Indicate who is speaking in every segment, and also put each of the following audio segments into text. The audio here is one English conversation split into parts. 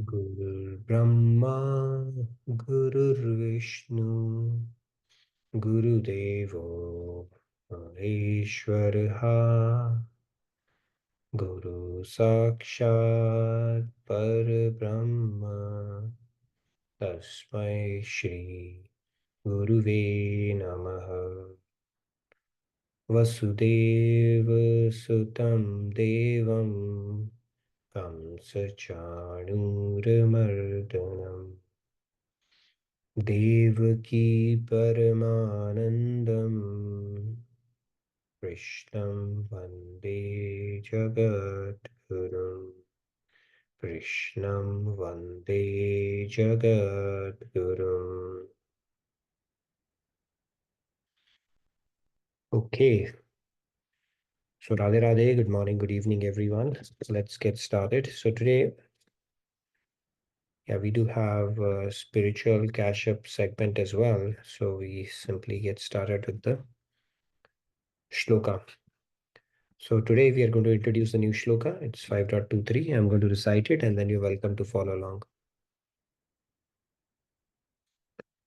Speaker 1: Guru Brahma, Guru Vishnu, Guru Devo Maheshwaraha, Guru Sakshat Parabrahma, Tasmai Shri Guruve Namaha. Vasudeva Sutam Devam Kamsachanuramardanam Devaki Paramanandam Krishnam Vande Jagadgurum Krishnam Vande Jagadgurum. Okay, so Radhe Radhe, good morning, good evening, everyone. Let's get started. So today, yeah, we do have a spiritual cash-up segment as well. So we simply get started with the shloka. So today we are going to introduce the new shloka. It's 5.23. I'm going to recite it and then you're welcome to follow along.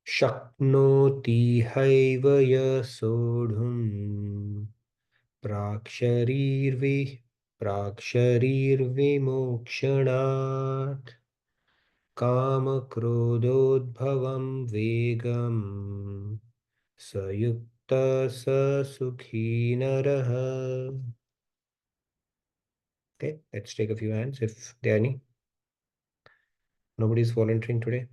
Speaker 1: Shaknoti haiva yasodhum praksharirvimokshanat kamakrododbhavam vegam sayukta sasukhi naraha. Okay, let's take a few hands if there are any. Nobody's volunteering today.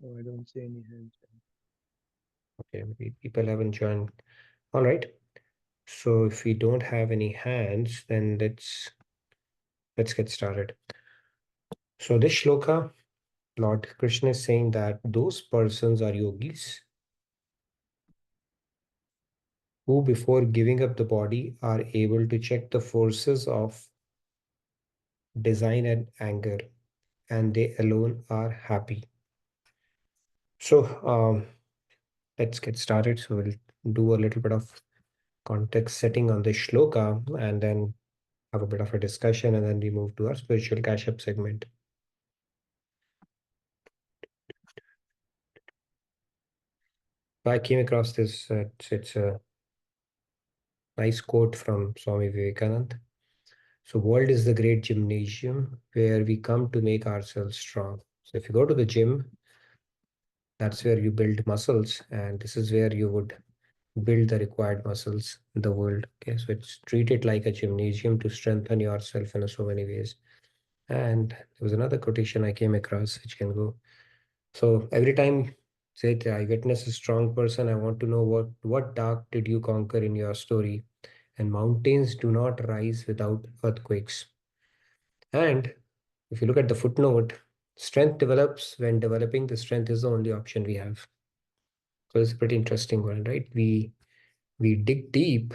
Speaker 2: Oh, I don't see any hands.
Speaker 1: Okay, maybe people haven't joined. All right. So if we don't have any hands, then let's get started. So this shloka, Lord Krishna is saying that those persons are yogis who before giving up the body are able to check the forces of desire and anger, and they alone are happy. So let's get started. So we'll do a little bit of context setting on the shloka and then have a bit of a discussion, and then we move to our spiritual cash-up segment. I came across this, it's a nice quote from Swami Vivekananda. So world is the great gymnasium where we come to make ourselves strong. So if you go to the gym, that's where you build muscles, and this is where you would build the required muscles in the world. Okay, so it's treated like a gymnasium to strengthen yourself in so many ways. And there was another quotation I came across which can go. So every time, say, I witness a strong person, I want to know what dark did you conquer in your story? And mountains do not rise without earthquakes. And if you look at the footnote, strength develops when developing the strength is the only option we have. So it's a pretty interesting one, right? We dig deep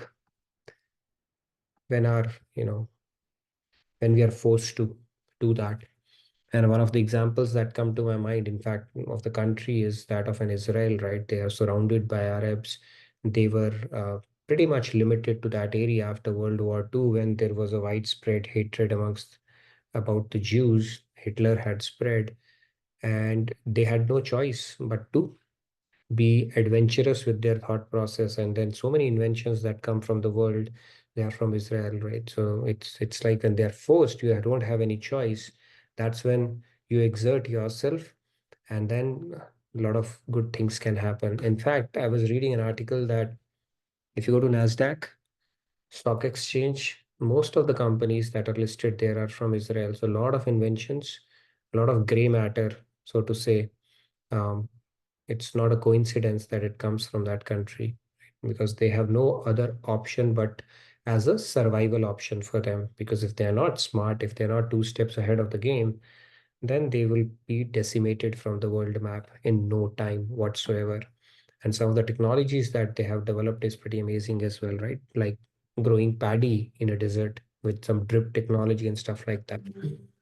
Speaker 1: when our, when we are forced to do that. And one of the examples that come to my mind, in fact, of the country is that of an Israel, right? They are surrounded by Arabs. They were pretty much limited to that area after World War II when there was a widespread hatred amongst about the Jews. Hitler had spread, and they had no choice but to be adventurous with their thought process. And then so many inventions that come from the world, they are from Israel, right? So it's like when they're forced, you don't have any choice. That's when you exert yourself, and then a lot of good things can happen. In fact, I was reading an article that if you go to NASDAQ stock exchange, most of the companies that are listed there are from Israel. So a lot of inventions, a lot of gray matter, so to say. um, it's not a coincidence that it comes from that country, because they have no other option but as a survival option for them. Because if they're not smart, if they're not two steps ahead of the game, then they will be decimated from the world map in no time whatsoever. And some of the technologies that they have developed is pretty amazing as well, right? Like growing paddy in a desert with some drip technology and stuff like that.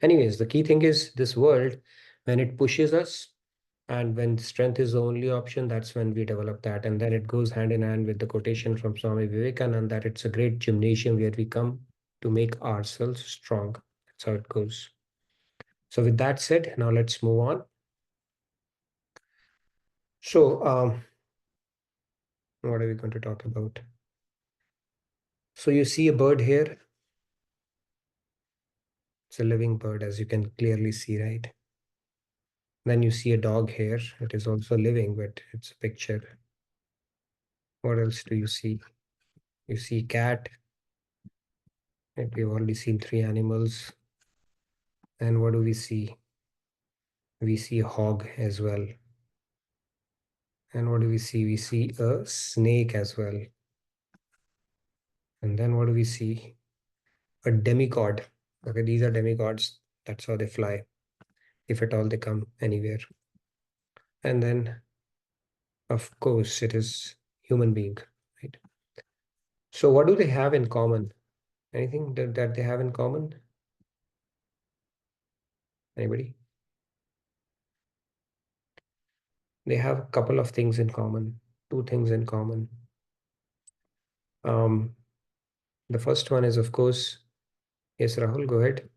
Speaker 1: Anyways, the key thing is this world, when it pushes us and when strength is the only option, that's when we develop that. And then it goes hand in hand with the quotation from Swami Vivekananda that it's a great gymnasium where we come to make ourselves strong. That's how it goes. So with that said, now let's move on. So what are we going to talk about? So you see a bird here. It's a living bird, as you can clearly see, right? Then you see a dog here. It is also living, but it's a picture. What else do you see? You see cat. And we've already seen three animals. And what do we see? We see a hog as well. And what do we see? We see a snake as well. And then what do we see? A demigod. Okay, these are demigods. That's how they fly, if at all they come anywhere. And then, of course, it is human being, right? So what do they have in common? Anything that they have in common? Anybody? They have a couple of things in common, two things in common. Um, the first one is, of course, yes, Rahul, go ahead.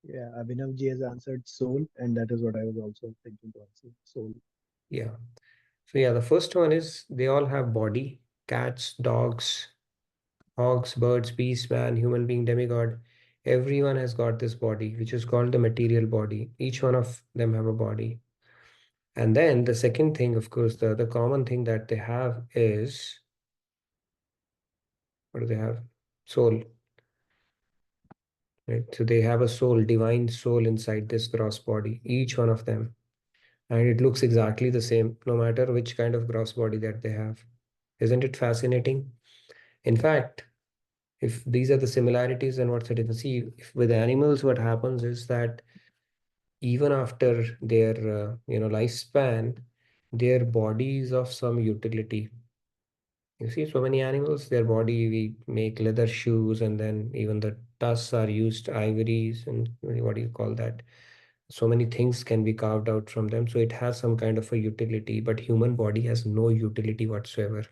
Speaker 2: Yeah, Abhinavji has answered soul, and that is what I was also thinking to answer. Soul.
Speaker 1: Yeah. So yeah, the first one is they all have body. Cats, dogs, hogs, birds, beasts, man, human being, demigod. Everyone has got this body, which is called the material body. Each one of them have a body. And then the second thing, of course, the common thing that they have is, what do they have? Soul, right? So they have a soul, divine soul inside this gross body, each one of them. And it looks exactly the same, no matter which kind of gross body that they have. Isn't it fascinating? In fact, if these are the similarities, then what's the difference? See, if with animals, what happens is that even after their lifespan, their body is of some utility. You see, so many animals, their body, we make leather shoes, and then even the tusks are used, ivories, and what do you call that? So many things can be carved out from them. So it has some kind of a utility, but human body has no utility whatsoever.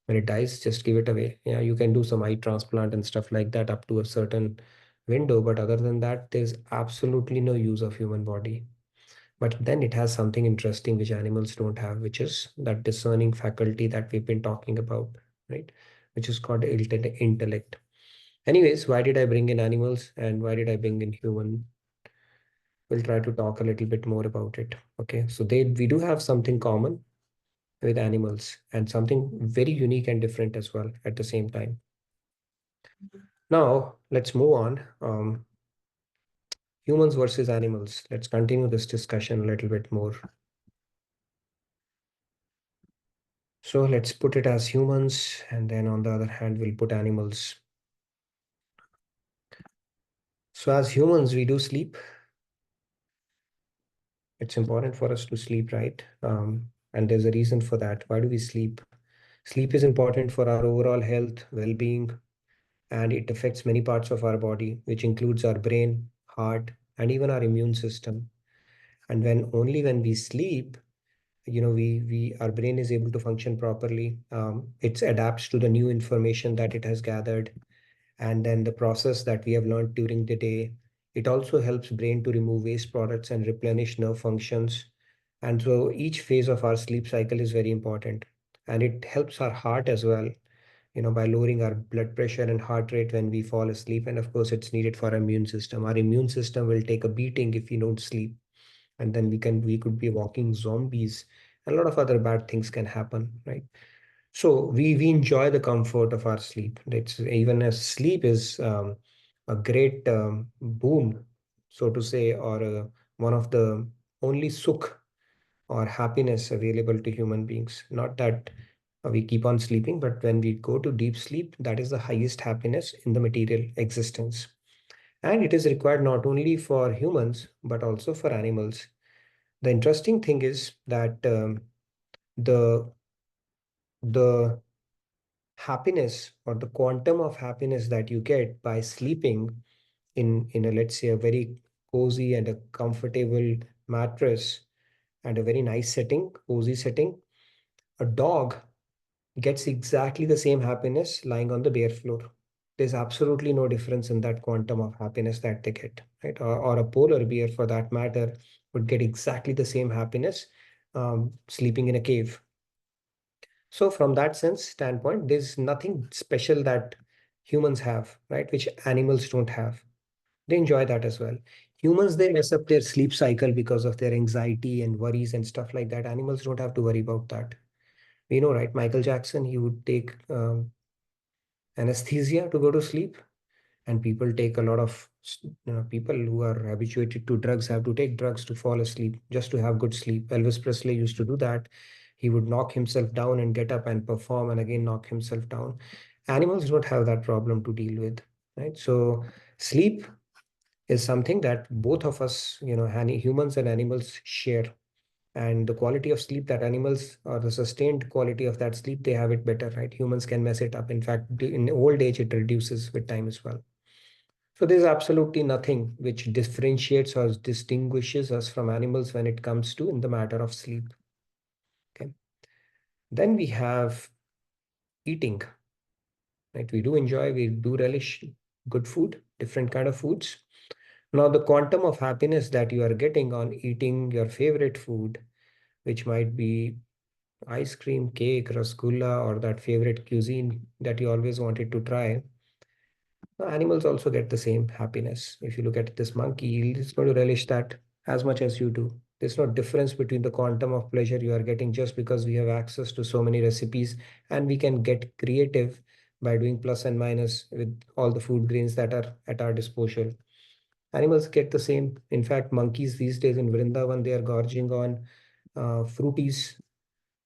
Speaker 1: When it dies, just give it away. Yeah, you can do some eye transplant and stuff like that up to a certain window, but other than that, there's absolutely no use of human body. But then it has something interesting which animals don't have, which is that discerning faculty that we've been talking about, right? Which is called intellect. Anyways, why did I bring in animals and why did I bring in human? We'll try to talk a little bit more about it. Okay, so we do have something common with animals and something very unique and different as well at the same time. Now, let's move on. Humans versus animals. Let's continue this discussion a little bit more. So let's put it as humans, and then on the other hand, we'll put animals. So as humans, we do sleep. It's important for us to sleep, right? And there's a reason for that. Why do we sleep? Sleep is important for our overall health, well-being, and it affects many parts of our body, which includes our brain, heart, and even our immune system. And when we sleep, we our brain is able to function properly. It adapts to the new information that it has gathered, and then the process that we have learned during the day. It also helps brain to remove waste products and replenish nerve functions. And so each phase of our sleep cycle is very important, and it helps our heart as well, by lowering our blood pressure and heart rate when we fall asleep. And of course, it's needed for our immune system. Our immune system will take a beating if we don't sleep, and then we could be walking zombies. A lot of other bad things can happen, right? So we enjoy the comfort of our sleep. It's even as sleep is a great boon, so to say, or one of the only sukh or happiness available to human beings. Not that we keep on sleeping, but when we go to deep sleep, that is the highest happiness in the material existence. And it is required not only for humans, but also for animals. The interesting thing is that the the happiness or the quantum of happiness that you get by sleeping in a, let's say, a very cozy and a comfortable mattress and a very nice setting, cozy setting, a dog gets exactly the same happiness lying on the bare floor. there's absolutely no difference in that quantum of happiness that they get, right? Or a polar bear, for that matter, would get exactly the same happiness sleeping in a cave. So, from that sense standpoint, there's nothing special that humans have, right, which animals don't have. They enjoy that as well. Humans, they mess up their sleep cycle because of their anxiety and worries and stuff like that. Animals don't have to worry about that. We know, right? Michael Jackson, he would take anesthesia to go to sleep, and people take a lot of people who are habituated to drugs have to take drugs to fall asleep just to have good sleep. Elvis Presley used to do that. He would knock himself down and get up and perform and again knock himself down. Animals don't have that problem to deal with, right? So sleep is something that both of us, humans and animals share. And the quality of sleep that animals, or the sustained quality of that sleep, they have it better, right? Humans can mess it up. In fact, in old age, it reduces with time as well. So there's absolutely nothing which differentiates or distinguishes us from animals when it comes to in the matter of sleep. Okay. Then we have eating, right? We do relish good food, different kind of foods. Now, the quantum of happiness that you are getting on eating your favorite food, which might be ice cream, cake, rasgulla, or that favorite cuisine that you always wanted to try, animals also get the same happiness. If you look at this monkey, it's going to relish that as much as you do. There's no difference between the quantum of pleasure you are getting just because we have access to so many recipes and we can get creative by doing plus and minus with all the food grains that are at our disposal. Animals get the same. In fact, monkeys these days in Vrindavan, they are gorging on fruities.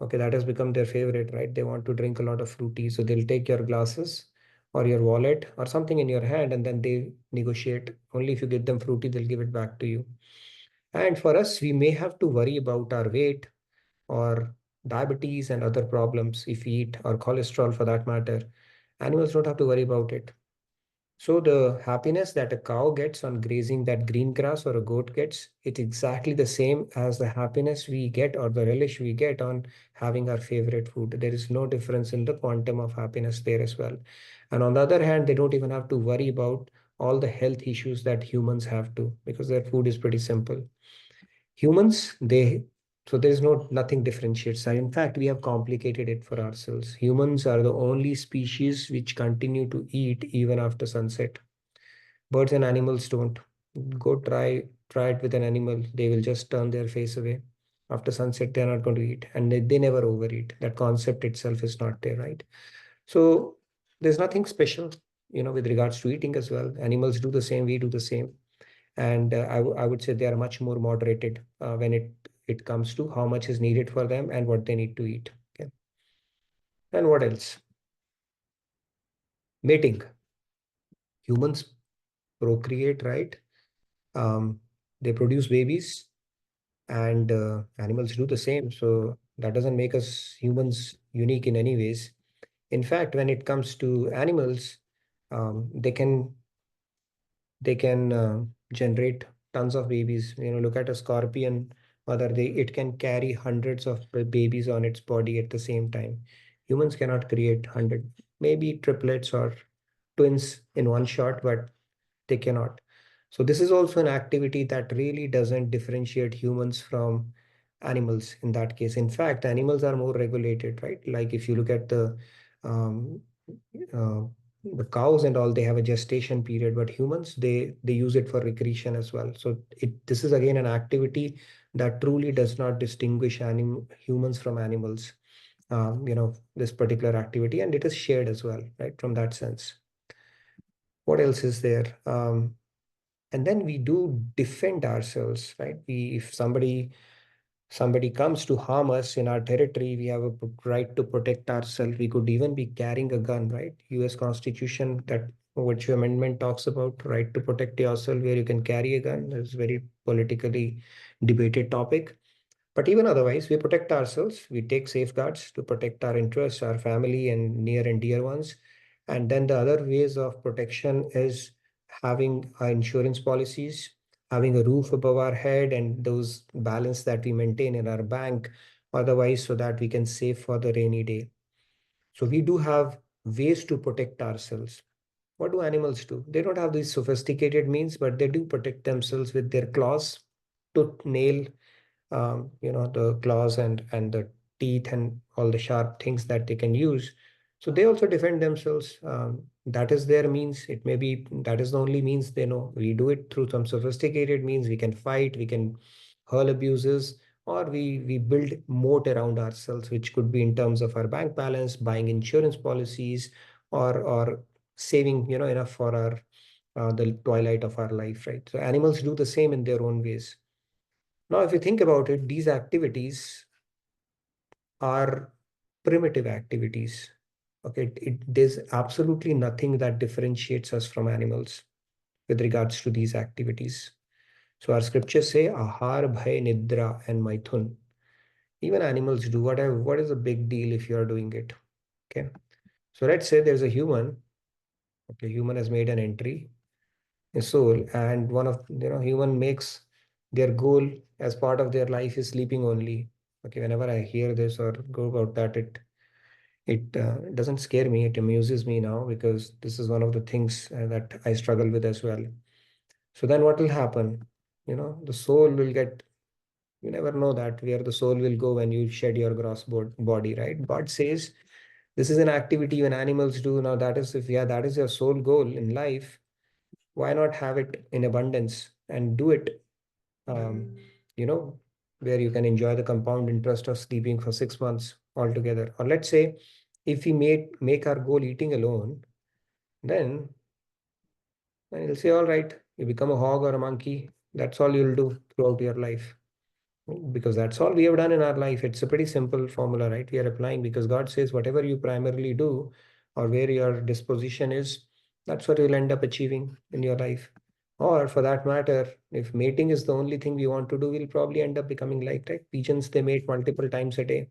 Speaker 1: Okay, that has become their favorite, right? They want to drink a lot of fruity. So they'll take your glasses or your wallet or something in your hand and then they negotiate. Only if you give them fruity, they'll give it back to you. And for us, we may have to worry about our weight or diabetes and other problems if we eat, or cholesterol for that matter. Animals don't have to worry about it. So the happiness that a cow gets on grazing that green grass or a goat gets, it's exactly the same as the happiness we get or the relish we get on having our favorite food. There is no difference in the quantum of happiness there as well. And on the other hand, they don't even have to worry about all the health issues that humans have to, because their food is pretty simple. Humans, so there's nothing differentiates. And in fact, we have complicated it for ourselves. Humans are the only species which continue to eat even after sunset. Birds and animals don't. Go try it with an animal. They will just turn their face away. After sunset, they're not going to eat. And they never overeat. That concept itself is not there, right? So there's nothing special, with regards to eating as well. Animals do the same, we do the same. And I would say they are much more moderated when it comes to how much is needed for them and what they need to eat. Okay. And what else? Mating. Humans procreate, right? Um, they produce babies, and animals do the same. So that doesn't make us humans unique in any ways. In fact, when it comes to animals, they can generate tons of babies. Look at a scorpion mother. It can carry hundreds of babies on its body at the same time. Humans cannot create 100, maybe triplets or twins in one shot, but they cannot. So this is also an activity that really doesn't differentiate humans from animals in that case. In fact, animals are more regulated, right? Like if you look at um, uh, the cows and all, they have a gestation period, but humans, they use it for recreation as well. So this is again an activity that truly does not distinguish humans from animals. This particular activity, and it is shared as well, right? From that sense, what else is there? And then we do defend ourselves, right? If somebody comes to harm us in our territory, we have a right to protect ourselves. We could even be carrying a gun, right? US Constitution, that which amendment talks about right to protect yourself, where you can carry a gun, is very politically debated topic. But even otherwise, we protect ourselves. We take safeguards to protect our interests, our family, and near and dear ones. And then the other ways of protection is having our insurance policies, having a roof above our head, and those balance that we maintain in our bank, otherwise, so that we can save for the rainy day. So we do have ways to protect ourselves. What do animals do? They don't have these sophisticated means, but they do protect themselves with their claws, tooth, nail, the claws and the teeth and all the sharp things that they can use. So they also defend themselves. That is their means. It may be that is the only means they know. We do it through some sophisticated means. We can fight, we can hurl abuses, or we build moat around ourselves, which could be in terms of our bank balance, buying insurance policies, or saving enough for our the twilight of our life, right? So animals do the same in their own ways. Now, if you think about it, these activities are primitive activities. Okay, there's absolutely nothing that differentiates us from animals with regards to these activities. So our scriptures say ahar, bhay, nidra, and maithun. Even animals do. What is a big deal if you are doing it? Okay. So let's say there's a human. Okay, human has made an entry, a soul, and one of human makes their goal as part of their life is sleeping only. Okay, whenever I hear this or go about that, it doesn't scare me. It amuses me now because this is one of the things that I struggle with as well. So then what will happen? The soul will get. You never know that where the soul will go when you shed your gross body, right? God says this is an activity when animals do. Now that is if yeah, that is your sole goal in life. Why not have it in abundance and do it um, you know, where you can enjoy the compound interest of sleeping for 6 months altogether. Or let's say if we make our goal eating alone, then you'll say, all right, you become a hog or a monkey. That's all you'll do throughout your life. Because that's all we have done in our life. It's a pretty simple formula, right? We are applying because God says whatever you primarily do or where your disposition is, that's what you'll end up achieving in your life. Or for that matter, if mating is the only thing we want to do, we'll probably end up becoming like, right? Pigeons, they mate multiple times a day.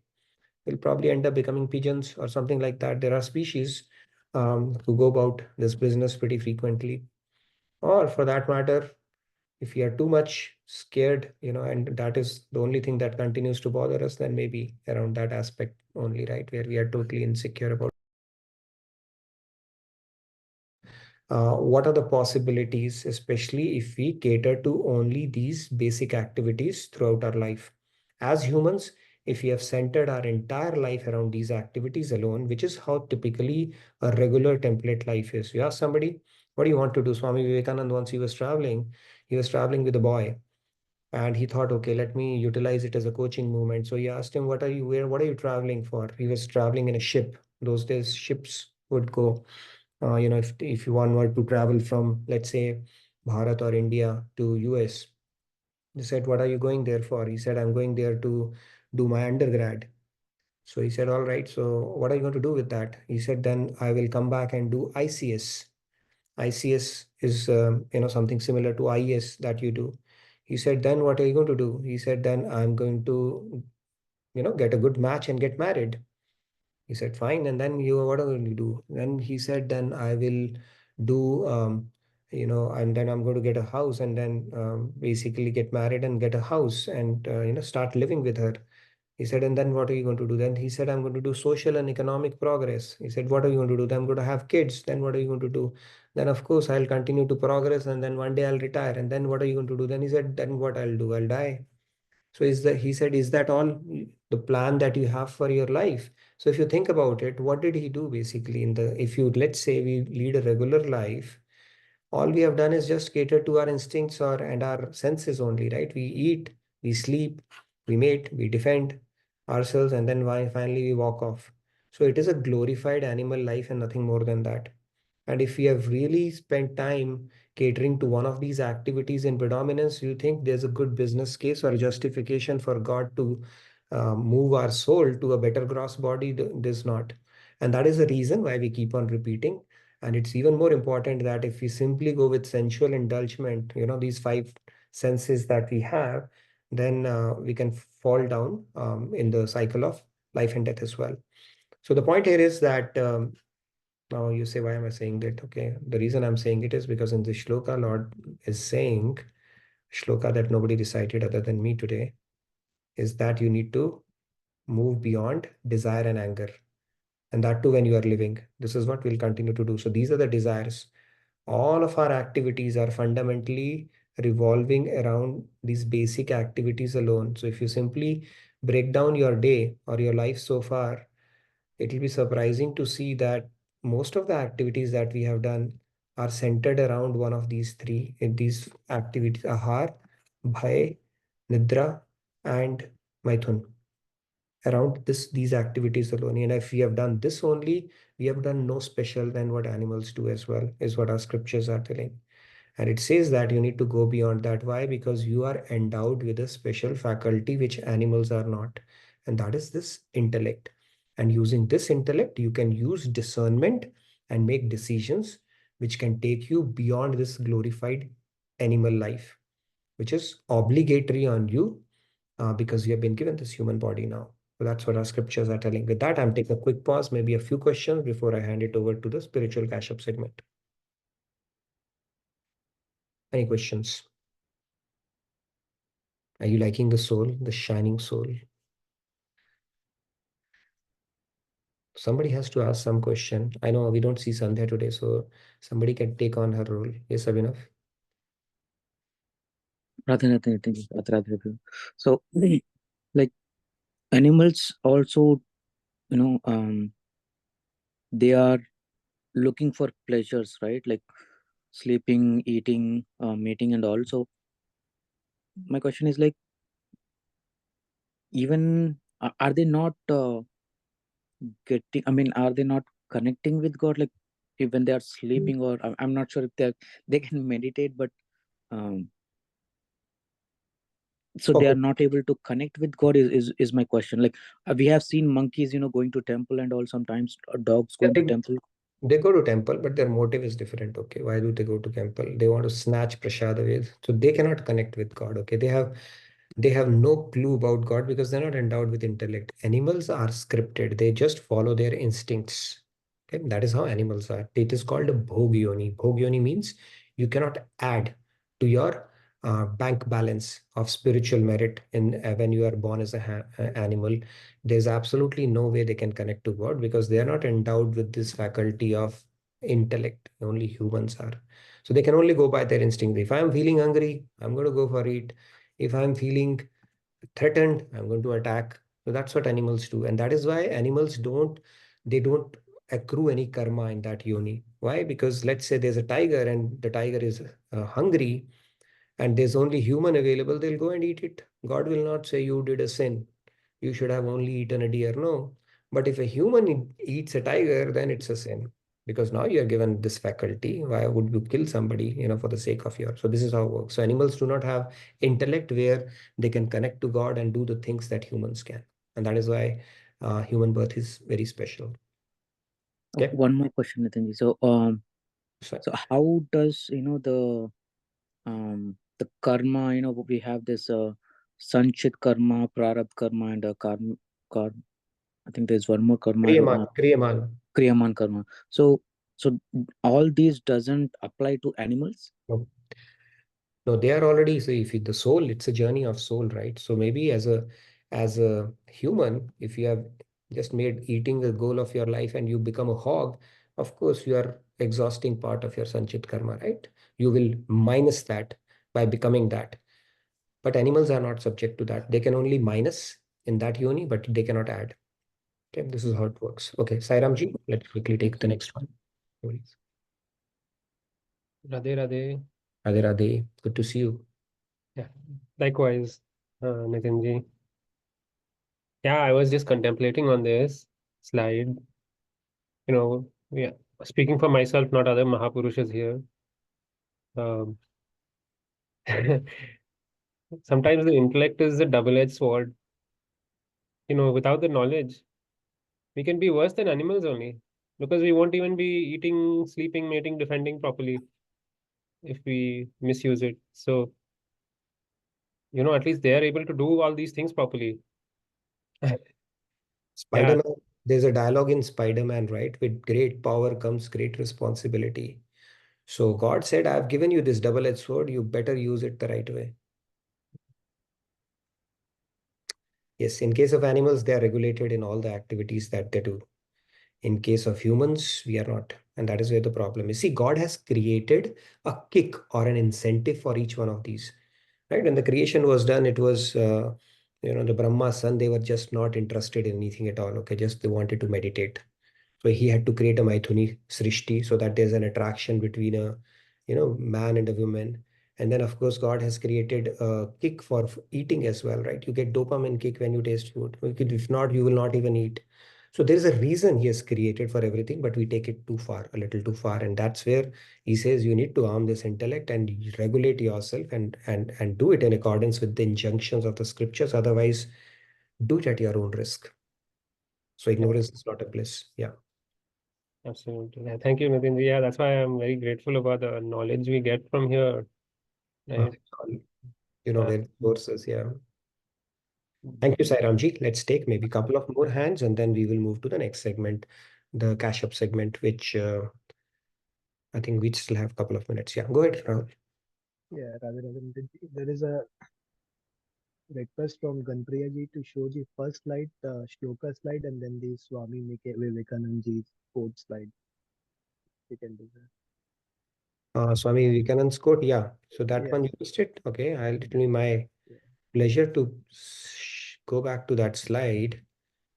Speaker 1: We'll probably end up becoming pigeons or something like that. There are species who go about this business pretty frequently. Or for that matter, if we are too much scared, and that is the only thing that continues to bother us, then maybe around that aspect only, right, where we are totally insecure about what are the possibilities, especially if we cater to only these basic activities throughout our life. As humans, if we have centered our entire life around these activities alone, which is how typically a regular template life is. You ask somebody, what do you want to do? Swami Vivekananda, once he was traveling with a boy, and he thought, okay, let me utilize it as a coaching movement. So he asked him, what are you traveling for? He was traveling in a ship. Those days ships would go, if you one were to travel from, let's say, Bharat or India to US. They said, what are you going there for? He said, I'm going there to do my undergrad. So he said, all right, so what are you going to do with that? He said, then I will come back and do ICS. ICS is something similar to IS that you do. He said, then what are you going to do? He said, then I'm going to get a good match and get married. He said, fine. And then you, what are you going to do? Then he said, then I will do, and then I'm going to get a house and then basically get married and get a house and, start living with her. He said, and then what are you going to do? Then he said, I'm going to do social and economic progress. He said, what are you going to do? Then I'm going to have kids. Then what are you going to do? Then, of course, I'll continue to progress and then one day I'll retire. And then what are you going to do? Then he said, then what I'll do? I'll die. So he said, is that all the plan that you have for your life? So if you think about it, what did he do basically if you, let's say we lead a regular life, all we have done is just cater to our instincts and our senses only, right? We eat, we sleep, we mate, we defend ourselves, and then finally we walk off. So it is a glorified animal life and nothing more than that. And if we have really spent time catering to one of these activities in predominance, you think there's a good business case or justification for God to move our soul to a better gross body? There's not. And that is the reason why we keep on repeating. And it's even more important that if we simply go with sensual indulgement, these five senses that we have, then we can fall down in the cycle of life and death as well. So the point here is that now you say, why am I saying that? Okay, the reason I'm saying it is because in the shloka, Lord is saying, shloka that nobody recited other than me today, is that you need to move beyond desire and anger. And that too when you are living. This is what we'll continue to do. So these are the desires. All of our activities are fundamentally revolving around these basic activities alone. So if you simply break down your day or your life so far, it will be surprising to see that most of the activities that we have done are centered around one of these three. In these activities: ahar, bhay, nidra, and maithun. Around these activities alone. And if we have done this only, we have done no special than what animals do as well, is what our scriptures are telling. And it says that you need to go beyond that. Why? Because you are endowed with a special faculty which animals are not. And that is this intellect. And using this intellect, you can use discernment and make decisions which can take you beyond this glorified animal life, which is obligatory on you because you have been given this human body now. So that's what our scriptures are telling. With that, I'm taking a quick pause, maybe a few questions before I hand it over to the spiritual cash up segment. Any questions? Are you liking the soul, the shining soul? Somebody has to ask some question. I know we don't see Sandhya today, so somebody can take on her role. Yes, Abhinav?
Speaker 3: Rather, nothing, nothing, rather, so like animals also, they are looking for pleasures, right? Like sleeping, eating, mating, and all. So my question is like, even are they not getting? I mean, are they not connecting with God? Like if when they are sleeping, or I'm not sure if they can meditate, but um, so they
Speaker 1: Okay.
Speaker 3: are not able to connect with God. Is my question. Like we have seen monkeys, going to temple, and all. Sometimes dogs
Speaker 1: Yeah,
Speaker 3: going to temple.
Speaker 1: they go to temple, but their motive is different. Okay, why do they go to temple? They want to snatch prasad away, so they cannot connect with God. Okay, they have no clue about God because they're not endowed with intellect. Animals are scripted; they just follow their instincts. Okay, that is how animals are. It is called a bhogyoni. Bhogyoni means you cannot add to your bank balance of spiritual merit in when you are born as a animal. There's absolutely no way they can connect to God because they are not endowed with this faculty of intellect. Only humans are. So they can only go by their instinct. If I'm feeling hungry, I'm going to go for it. If I'm feeling threatened, I'm going to attack. So that's what animals do. And that is why animals don't accrue any karma in that yoni. Why? Because let's say there's a tiger and the tiger is hungry and there's only human available, they'll go and eat it. God will not say you did a sin. You should have only eaten a deer. No. But if a human eats a tiger, then it's a sin. Because now you are given this faculty. Why would you kill somebody, for the sake of your? So this is how it works. So animals do not have intellect where they can connect to God and do the things that humans can. And that is why human birth is very special. Okay.
Speaker 3: One more question, Nitinji.
Speaker 1: So
Speaker 3: So how does the karma? We have this sanchit karma, prarabdha karma, and karma. I think there's one more karma.
Speaker 1: Kriyaman, Kriyaman.
Speaker 3: Kriyaman karma. So all these doesn't apply to animals.
Speaker 1: No. No, they are already, so if the soul, it's a journey of soul, right? So maybe as a human, if you have just made eating a goal of your life and you become a hog, of course you are exhausting part of your sanchit karma, right? You will minus that by becoming that. But animals are not subject to that. They can only minus in that yoni, but they cannot add. Okay, this is how it works. Okay, Sairam ji, let's quickly take the
Speaker 3: Okay.
Speaker 1: next one. Please.
Speaker 4: Radhe Radhe.
Speaker 1: Radhe Radhe, good to see you.
Speaker 4: Yeah. Likewise, Nitinji. Yeah, I was just contemplating on this slide. Yeah, speaking for myself, not other Mahapurushas here. Um, sometimes the intellect is a double-edged sword. Without the knowledge, we can be worse than animals only because we won't even be eating, sleeping, mating, defending properly if we misuse it. So, at least they are able to do all these things properly. Yeah,
Speaker 1: Spider-Man, there's a dialogue in Spider-Man, right? With great power comes great responsibility. So God said, I've given you this double-edged sword, you better use it the right way. Yes, in case of animals, they are regulated in all the activities that they do. In case of humans, we are not. And that is where the problem is. See, God has created a kick or an incentive for each one of these, right? When the creation was done, it was, the Brahma's son, they were just not interested in anything at all. Okay, just they wanted to meditate. So he had to create a Maithuni Srishti so that there's an attraction between a, man and a woman. And then, of course, God has created a kick for eating as well, right? You get dopamine kick when you taste food. If not, you will not even eat. So there is a reason he has created for everything, but we take it too far, a little too far. And that's where he says you need to arm this intellect and regulate yourself and do it in accordance with the injunctions of the scriptures. Otherwise, do it at your own risk. So ignorance is not a bliss. Yeah.
Speaker 4: Absolutely. Yeah, thank you, Nitin. Yeah, that's why I'm very grateful about the knowledge we get from here. Right?
Speaker 1: Where the sources, yeah. Thank you, Sairamji. Let's take maybe a couple of more hands and then we will move to the next segment, the cash up segment, which I think we still have a couple of minutes. Yeah, go ahead, Rahul.
Speaker 2: Yeah, Radhe Radhe Nitinji. There is a request from Ganpriya ji to show the first slide, the shloka slide, and then the Swami Vivekanand ji's quote slide. We can do that.
Speaker 1: Swami Vivekanand's quote, yeah. So that one
Speaker 2: Yes.
Speaker 1: you missed it. Okay, it will be my
Speaker 2: Yeah.
Speaker 1: pleasure to go back to that slide.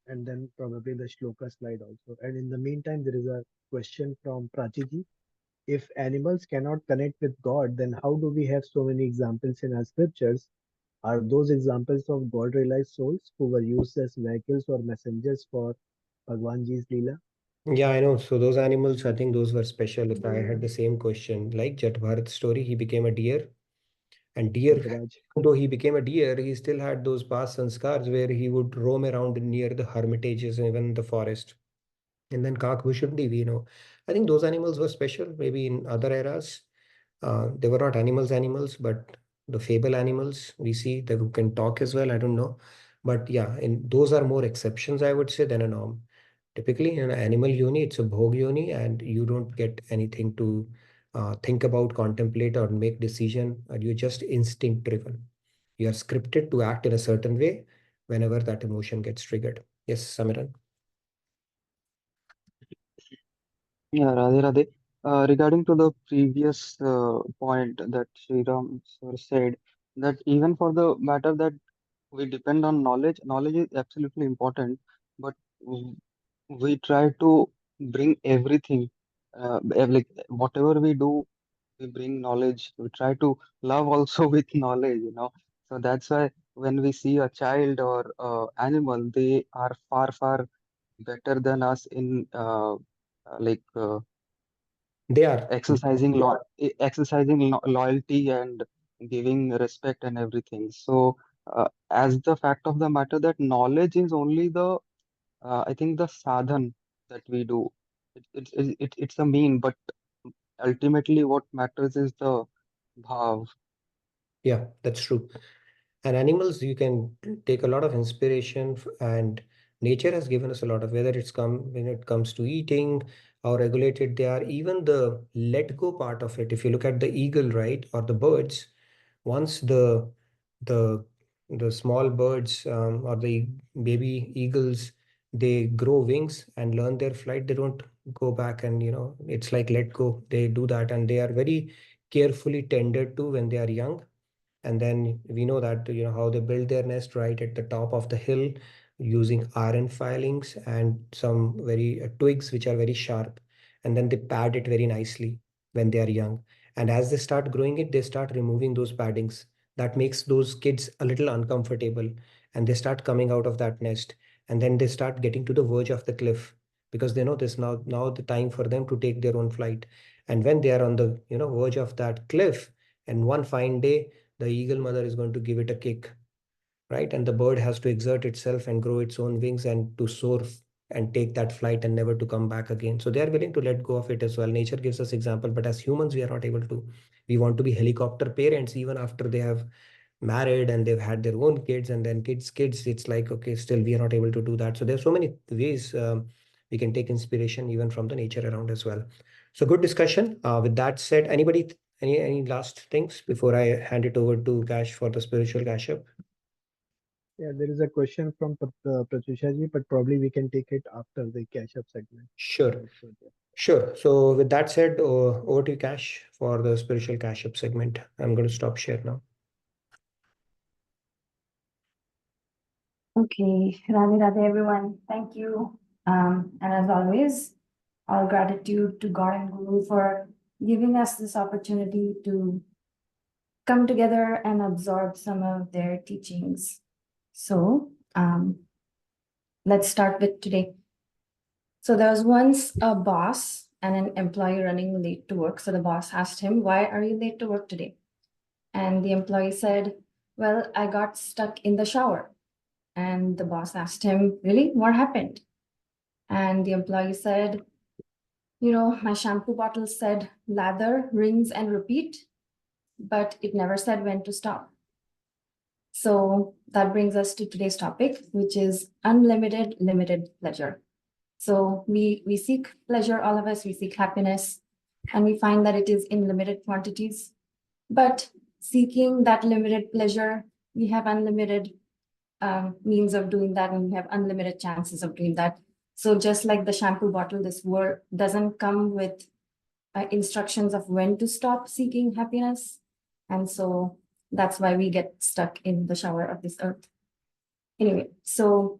Speaker 2: And then probably the shloka slide also. And in the meantime, there is a question from Prachi ji. If animals cannot connect with God, then how do we have so many examples in our scriptures? Are those examples of God realized souls who were used as vehicles or messengers for Bhagwan Ji's Leela?
Speaker 1: Yeah, I know. So those animals, I think those were special. If I had the same question, like Jet Bharat's story, he became a deer. And deer,
Speaker 2: Podraj.
Speaker 1: though he became a deer, he still had those past sanskars where he would roam around near the hermitages and even the forest. And then Kakbhushundi, I think those animals were special. Maybe in other eras, they were not animals, but the fable animals we see that who can talk as well. I don't know. But yeah, and those are more exceptions, I would say, than a norm. Typically, in an animal yoni, it's a bhog yoni, and you don't get anything to think about, contemplate, or make decision. And you're just instinct driven. You are scripted to act in a certain way whenever that emotion gets triggered. Yes, Samiran.
Speaker 5: Yeah, Radhe Radhe. Regarding to the previous point that Sriram sir said, that even for the matter that we depend on knowledge, knowledge is absolutely important, but we try to bring everything, like whatever we do, we bring knowledge. We try to love also with knowledge. So that's why when we see a child or animal, they are far, far better than us in like
Speaker 1: They are.
Speaker 5: exercising loyalty and giving respect and everything. So as the fact of the matter that knowledge is only the I think the sadhan that we do. It's a mean, but ultimately what matters is the bhav.
Speaker 1: Yeah, that's true. And animals, you can take a lot of inspiration and nature has given us a lot of, whether it's come when it comes to eating, how regulated they are, even the let go part of it. If you look at the eagle, right, or the birds, once the the small birds or the baby eagles, they grow wings and learn their flight, they don't go back and it's like let go. They do that and they are very carefully tended to when they are young. And then we know that how they build their nest right at the top of the hill using iron filings and some very twigs which are very sharp, and then they pad it very nicely when they are young. And as they start growing it, they start removing those paddings. That makes those kids a little uncomfortable, and they start coming out of that nest, and then they start getting to the verge of the cliff because they know this now the time for them to take their own flight. And when they are on the verge of that cliff, and one fine day the eagle mother is going to give it a kick, right? And the bird has to exert itself and grow its own wings and to soar and take that flight and never to come back again. So they are willing to let go of it as well. Nature gives us example, but as humans, we are not able to. We want to be helicopter parents even after they have married and they've had their own kids and then kids. It's like, okay, still we are not able to do that. So there's so many ways we can take inspiration even from the nature around as well. So good discussion. With that said, anybody, any last things before I hand it over to Cash for the spiritual cash up?
Speaker 2: Yeah, there is a question from Pratyusha ji, but probably we can take it after the cash up segment.
Speaker 1: Sure. Sure. So with that said, over to you, Cash, for the spiritual cash up segment. I'm going to stop share now.
Speaker 6: Okay, Radhe Radhe everyone. Thank you. And as always, all gratitude to God and Guru for giving us this opportunity to come together and absorb some of their teachings. So let's start with today. So there was once a boss and an employee running late to work. So the boss asked him, "Why are you late to work today?" And the employee said, "Well, I got stuck in the shower." And the boss asked him, "Really? What happened?" And the employee said, "My shampoo bottle said lather, rinse, and repeat, but it never said when to stop." So that brings us to today's topic, which is unlimited, limited pleasure. So we seek pleasure, all of us, we seek happiness, and we find that it is in limited quantities. But seeking that limited pleasure, we have unlimited means of doing that, and we have unlimited chances of doing that. So just like the shampoo bottle, this world doesn't come with instructions of when to stop seeking happiness. And so that's why we get stuck in the shower of this earth. Anyway, so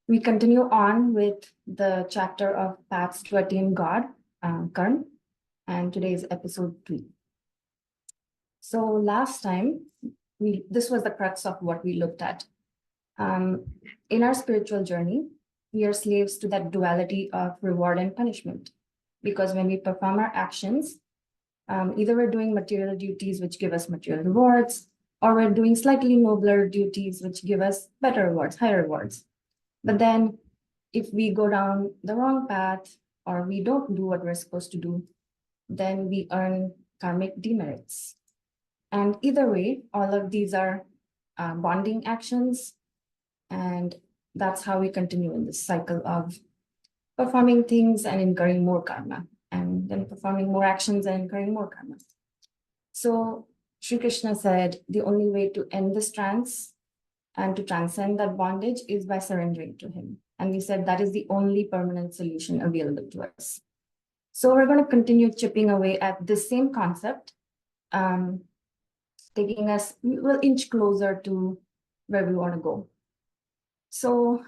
Speaker 6: we continue on with the chapter of Paths to Attain God, Karn, and today is episode 3. So last time, this was the crux of what we looked at. In our spiritual journey, we are slaves to that duality of reward and punishment. Because when we perform our actions, either we're doing material duties which give us material rewards, or we're doing slightly nobler duties which give us better rewards, higher rewards. But then if we go down the wrong path, or we don't do what we're supposed to do, then we earn karmic demerits. And either way, all of these are bonding actions. And that's how we continue in this cycle of performing things and incurring more karma, and then performing more actions and incurring more karma. So Sri Krishna said the only way to end this trance and to transcend that bondage is by surrendering to him. And we said that is the only permanent solution available to us. So we're going to continue chipping away at this same concept, taking us, we'll inch closer to where we want to go. So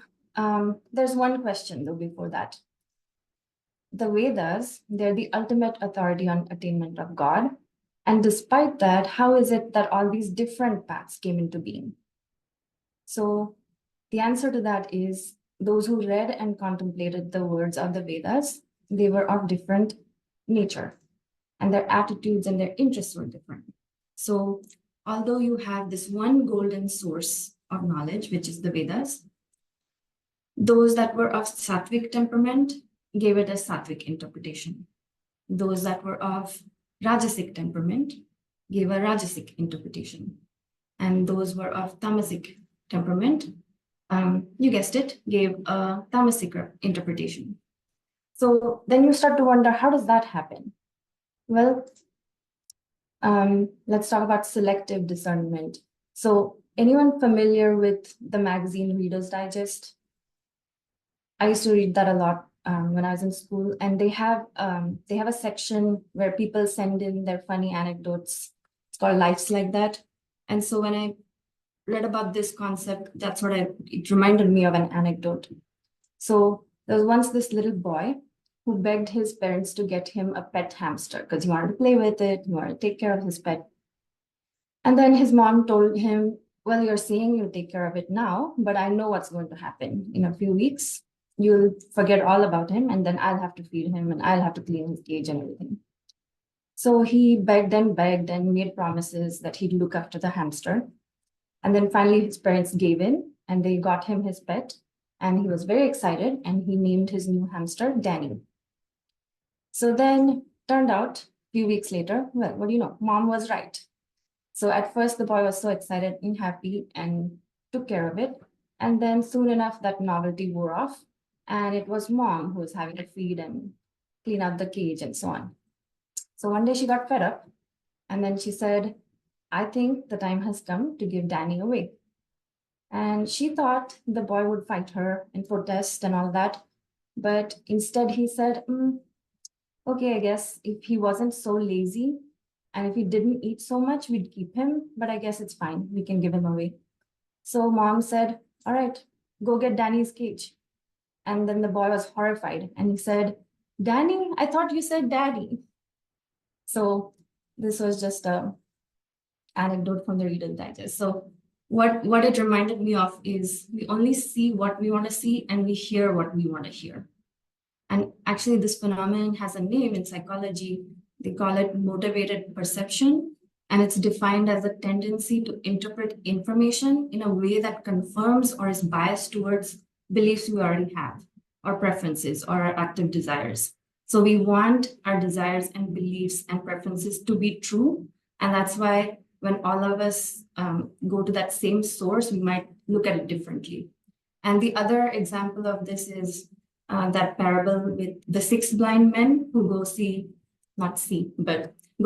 Speaker 6: there's one question though before that. The Vedas, they're the ultimate authority on attainment of God. And despite that, how is it that all these different paths came into being? So the answer to that is those who read and contemplated the words of the Vedas, they were of different nature, and their attitudes and their interests were different. So although you have this one golden source of knowledge, which is the Vedas, those that were of sattvic temperament gave it a sattvic interpretation. Those that were of rajasic temperament gave a rajasic interpretation. And those were of tamasic temperament, you guessed it, gave a tamasic interpretation. So then you start to wonder, how does that happen? Well, let's talk about selective discernment. So anyone familiar with the magazine Reader's Digest? I used to read that a lot when I was in school, and they have a section where people send in their funny anecdotes. It's called Life's Like That. And so when I read about this concept, that's what it reminded me of an anecdote. So there was once this little boy who begged his parents to get him a pet hamster because he wanted to play with it, he wanted to take care of his pet. And then his mom told him, "Well, you're saying you'll take care of it now, but I know what's going to happen. In a few weeks, you'll forget all about him, and then I'll have to feed him and I'll have to clean his cage and everything." So he begged and made promises that he'd look after the hamster. And then finally his parents gave in and they got him his pet, and he was very excited, and he named his new hamster Danny. So then turned out a few weeks later, well, what do you know? Mom was right. So at first the boy was so excited and happy and took care of it. And then soon enough that novelty wore off, and it was mom who was having to feed and clean out the cage and so on. So one day she got fed up, and then she said, "I think the time has come to give Danny away." And she thought the boy would fight her and protest and all that. But instead he said, okay, I guess if he wasn't so lazy and if he didn't eat so much, we'd keep him. But I guess it's fine. We can give him away. So mom said, all right, go get Danny's cage. And then the boy was horrified and he said, Danny, I thought you said daddy. So this was just a anecdote from the Reader's Digest. So what it reminded me of is we only see what we want to see and we hear what we want to hear. And actually this phenomenon has a name in psychology. They call it motivated perception. And it's defined as a tendency to interpret information in a way that confirms or is biased towards beliefs we already have, or preferences, or our active desires. So we want our desires and beliefs and preferences to be true. And that's why when all of us go to that same source, we might look at it differently. And the other example of this is that parable with the 6 blind men who go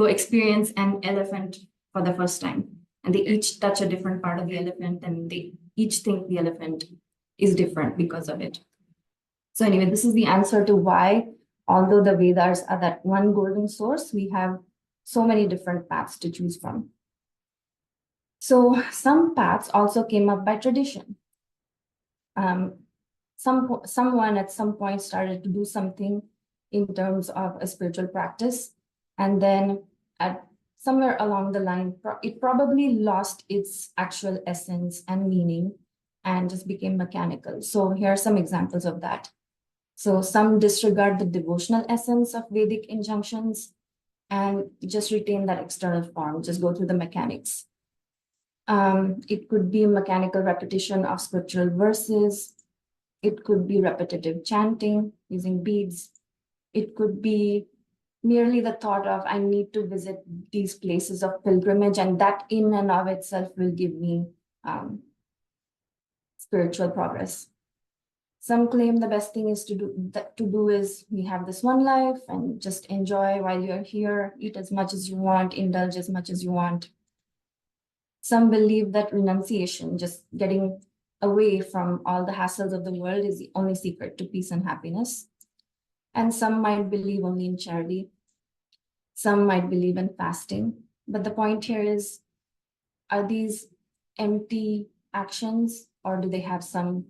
Speaker 6: experience an elephant for the first time. And they each touch a different part of the elephant and they each think the elephant is different because of it. So anyway, this is the answer to why, although the Vedas are that one golden source, we have so many different paths to choose from. So some paths also came up by tradition. Someone at some point started to do something in terms of a spiritual practice, and then at somewhere along the line, it probably lost its actual essence and meaning and just became mechanical. So here are some examples of that. So some disregard the devotional essence of Vedic injunctions and just retain that external form, just go through the mechanics. It could be mechanical repetition of scriptural verses. It could be repetitive chanting using beads. It could be merely the thought of, I need to visit these places of pilgrimage, and that in and of itself will give me spiritual progress. Some claim the best thing is to do is we have this one life and just enjoy while you're here, eat as much as you want, indulge as much as you want. Some believe that renunciation, just getting away from all the hassles of the world, is the only secret to peace and happiness. And some might believe only in charity. Some might believe in fasting. But the point here is, are these empty actions or do they have some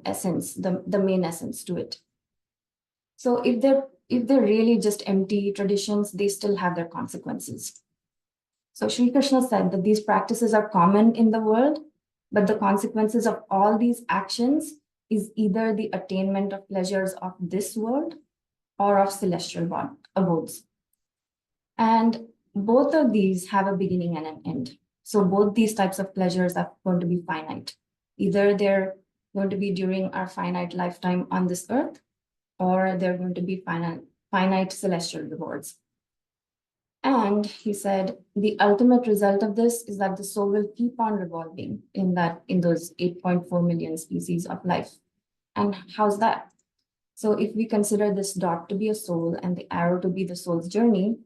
Speaker 6: essence, the main essence to it? So if they're really just empty traditions, they still have their consequences. So Sri Krishna said that these practices are common in the world, but the consequences of all these actions is either the attainment of pleasures of this world or of celestial abodes. And both of these have a beginning and an end. So both these types of pleasures are going to be finite. Either they're going to be during our finite lifetime on this earth, or they're going to be finite celestial rewards. And he said, the ultimate result of this is that the soul will keep on revolving in those 8.4 million species of life. And how's that? So if we consider this dot to be a soul and the arrow to be the soul's journey,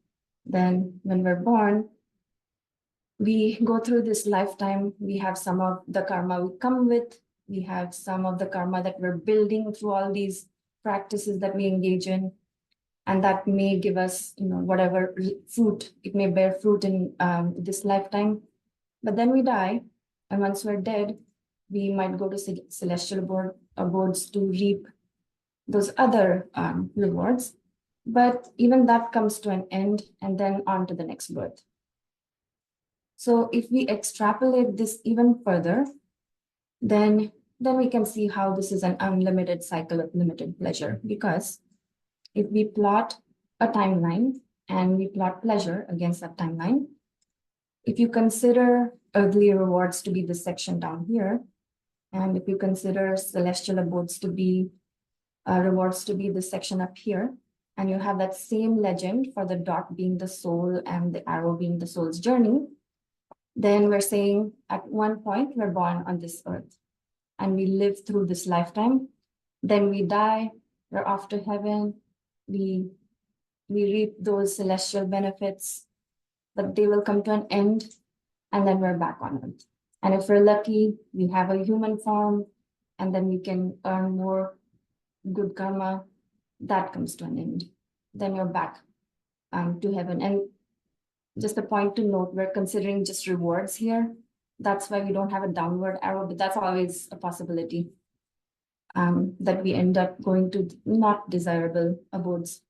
Speaker 6: then when we're born, we go through this lifetime, we have some of the karma we come with, we have some of the karma that we're building through all these practices that we engage in, and that may give us, whatever fruit, it may bear fruit in this lifetime. But then we die, and once we're dead, we might go to celestial abodes to reap those other rewards. But even that comes to an end, and then on to the next birth. So if we extrapolate this even further, then we can see how this is an unlimited cycle of limited pleasure. Because if we plot a timeline and we plot pleasure against that timeline, if you consider earthly rewards to be this section down here, and if you consider celestial abodes to be rewards to be this section up here, and you have that same legend for the dot being the soul and the arrow being the soul's journey, then we're saying at one point we're born on this earth and we live through this lifetime, then we die, we're off to heaven, we reap those celestial benefits, but they will come to an end, and then we're back on earth. And if we're lucky, we have a human form, and then we can earn more good karma. That comes to an end. Then you're back to heaven. And just a point to note, we're considering just rewards here. That's why we don't have a downward arrow, but that's always a possibility that we end up going to not desirable abodes.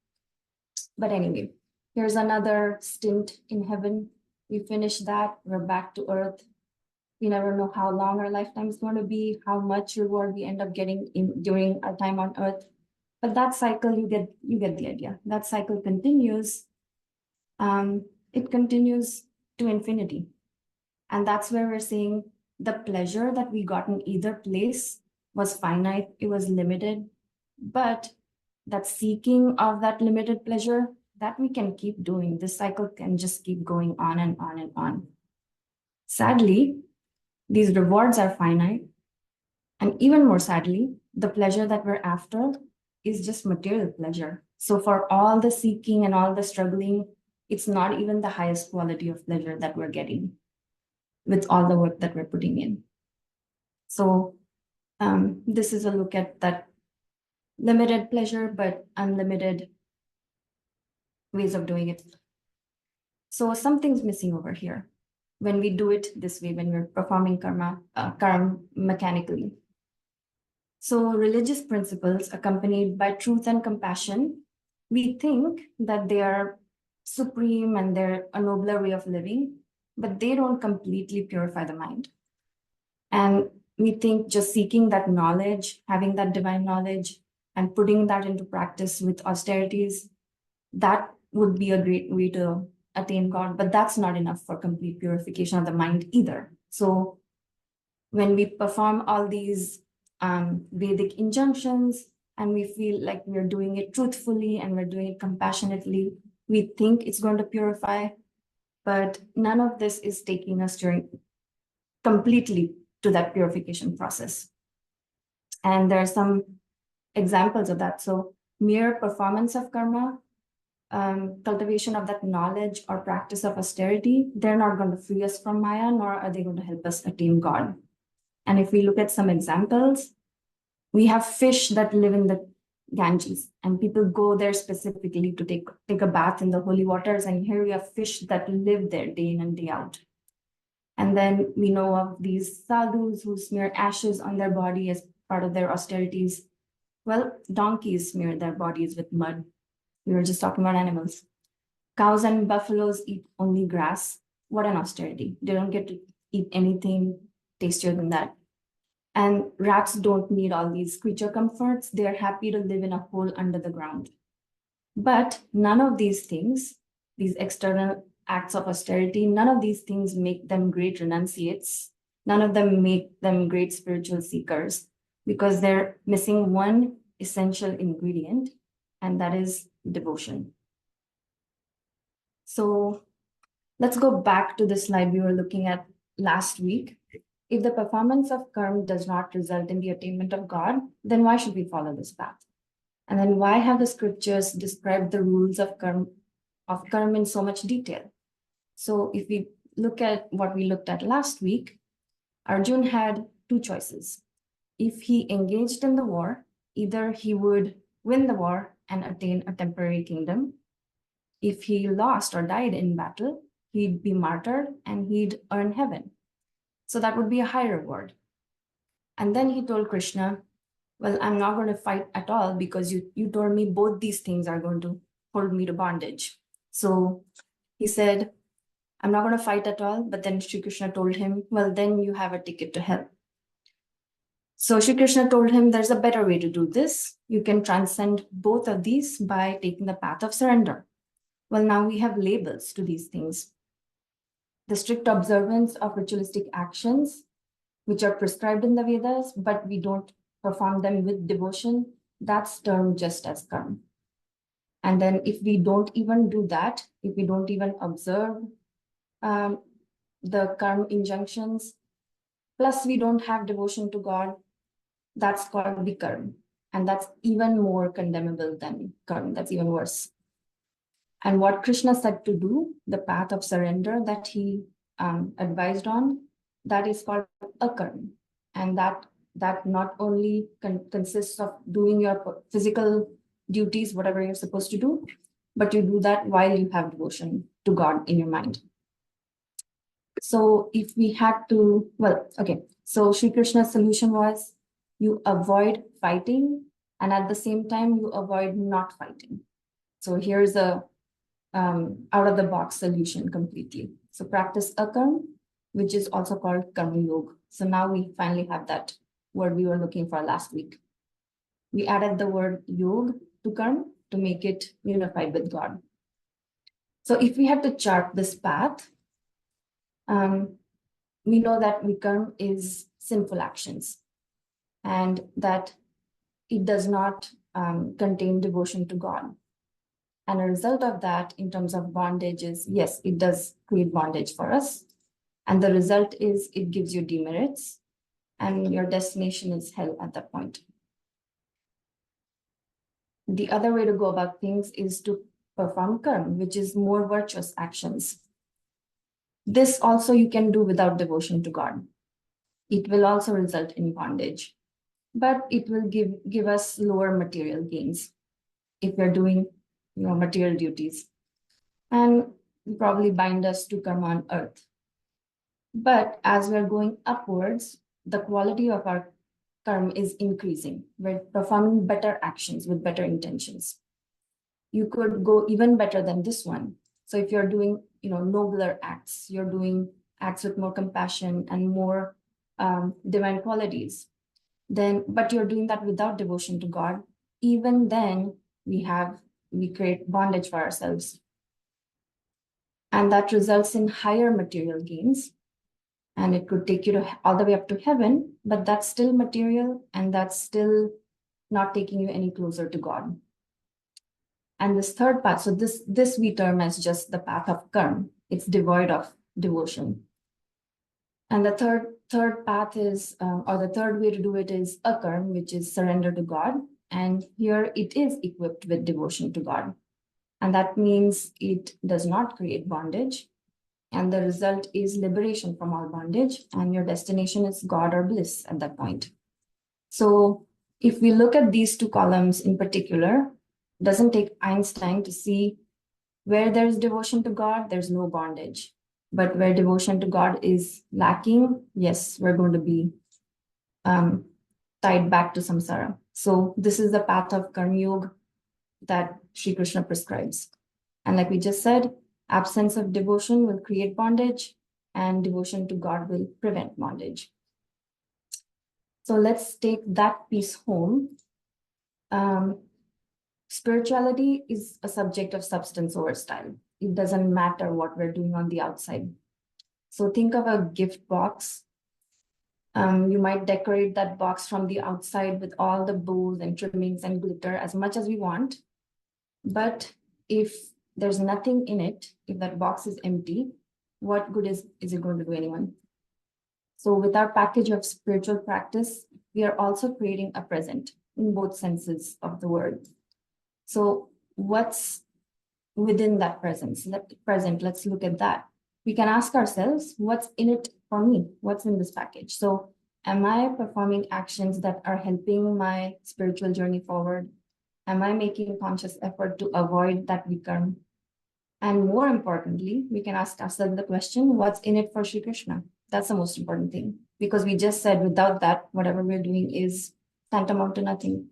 Speaker 6: But anyway, here's another stint in heaven. We finish that, we're back to earth. We never know how long our lifetime is going to be, how much reward we end up getting during our time on earth. But that cycle, you get the idea. That cycle continues. It continues to infinity. And that's where we're saying the pleasure that we got in either place was finite, it was limited, but that seeking of that limited pleasure, that we can keep doing. This cycle can just keep going on and on and on. Sadly, these rewards are finite. And even more sadly, the pleasure that we're after is just material pleasure. So for all the seeking and all the struggling, it's not even the highest quality of pleasure that we're getting with all the work that we're putting in. So this is a look at that limited pleasure, but unlimited ways of doing it. So something's missing over here when we do it this way, when we're performing karma mechanically. So religious principles accompanied by truth and compassion, we think that they are supreme and they're a nobler way of living, but they don't completely purify the mind. And we think just seeking that knowledge, having that divine knowledge, and putting that into practice with austerities, that would be a great way to attain God, but that's not enough for complete purification of the mind either. So when we perform all these Vedic injunctions and we feel like we're doing it truthfully and we're doing it compassionately, we think it's going to purify, but none of this is taking us completely to that purification process. And there are some examples of that. So mere performance of karma, cultivation of that knowledge or practice of austerity, they're not going to free us from Maya, nor are they going to help us attain God. And if we look at some examples, we have fish that live in the Ganges, and people go there specifically to take a bath in the holy waters. And here we have fish that live there day in and day out. And then we know of these sadhus who smear ashes on their body as part of their austerities. Well, donkeys smear their bodies with mud. We were just talking about animals. Cows and buffaloes eat only grass. What an austerity. They don't get to eat anything tastier than that. And rats don't need all these creature comforts. They're happy to live in a hole under the ground. But none of these things, these external acts of austerity, none of these things make them great renunciates. None of them make them great spiritual seekers, because they're missing one essential ingredient, and that is devotion. So let's go back to the slide we were looking at last week. If the performance of karma does not result in the attainment of God, then why should we follow this path? And then why have the scriptures described the rules of karma in so much detail? So if we look at what we looked at last week, Arjun had two choices. If he engaged in the war, either he would win the war and attain a temporary kingdom. If he lost or died in battle, he'd be martyred and he'd earn heaven. So that would be a high reward. And then he told Krishna, well, I'm not going to fight at all because you told me both these things are going to hold me to bondage. So he said, I'm not going to fight at all. But then Shri Krishna told him, well, then you have a ticket to hell. So Shri Krishna told him there's a better way to do this. You can transcend both of these by taking the path of surrender. Well, now we have labels to these things. The strict observance of ritualistic actions, which are prescribed in the Vedas, but we don't perform them with devotion, that's termed just as karma. And then if we don't even do that, if we don't even observe the karma injunctions, plus we don't have devotion to God, that's called vikarma. And that's even more condemnable than karma. That's even worse. And what Krishna said to do, the path of surrender that he advised on, that is called akarm. And that not only consists of doing your physical duties, whatever you're supposed to do, but you do that while you have devotion to God in your mind. So if we had to, well, okay. So Sri Krishna's solution was you avoid fighting, and at the same time you avoid not fighting. So here's a out of the box solution completely. So practice akarm, which is also called karma yoga. So now we finally have that word we were looking for last week. We added the word yoga to karma to make it unified with God. So if we had to chart this path, we know that vikarm is sinful actions, and that it does not contain devotion to God. And a result of that in terms of bondage is, yes, it does create bondage for us. And the result is it gives you demerits, and your destination is hell at that point. The other way to go about things is to perform karma, which is more virtuous actions. This also you can do without devotion to God. It will also result in bondage, but it will give us lower material gains if we're doing material duties, and probably bind us to karma on earth. But as we're going upwards, the quality of our karma is increasing. We're performing better actions with better intentions. You could go even better than this one. So if you're doing nobler acts, you're doing acts with more compassion and more divine qualities, but you're doing that without devotion to God, even then we create bondage for ourselves. And that results in higher material gains. And it could take you all the way up to heaven, but that's still material, and that's still not taking you any closer to God. And this third path, so this we term as just the path of karma. It's devoid of devotion. And the third path is, or the third way to do it is akarm, which is surrender to God. And here it is equipped with devotion to God. And that means it does not create bondage. And the result is liberation from all bondage. And your destination is God or bliss at that point. So if we look at these two columns in particular, it doesn't take Einstein to see where there's devotion to God, there's no bondage. But where devotion to God is lacking, yes, we're going to be tied back to samsara. So this is the path of karma yoga that Sri Krishna prescribes. And like we just said, absence of devotion will create bondage, and devotion to God will prevent bondage. So let's take that piece home. Spirituality is a subject of substance over style. It doesn't matter what we're doing on the outside. So think of a gift box. You might decorate that box from the outside with all the bows and trimmings and glitter as much as we want. But if there's nothing in it, if that box is empty, what good is it going to do anyone? So with our package of spiritual practice, we are also creating a present in both senses of the word. So what's within that presence? Let's look at that. We can ask ourselves, what's in it for me? What's in this package? So am I performing actions that are helping my spiritual journey forward? Am I making conscious effort to avoid that vikarm? And more importantly, we can ask ourselves the question, what's in it for Sri Krishna? That's the most important thing, because we just said without that, whatever we're doing is tantamount to nothing.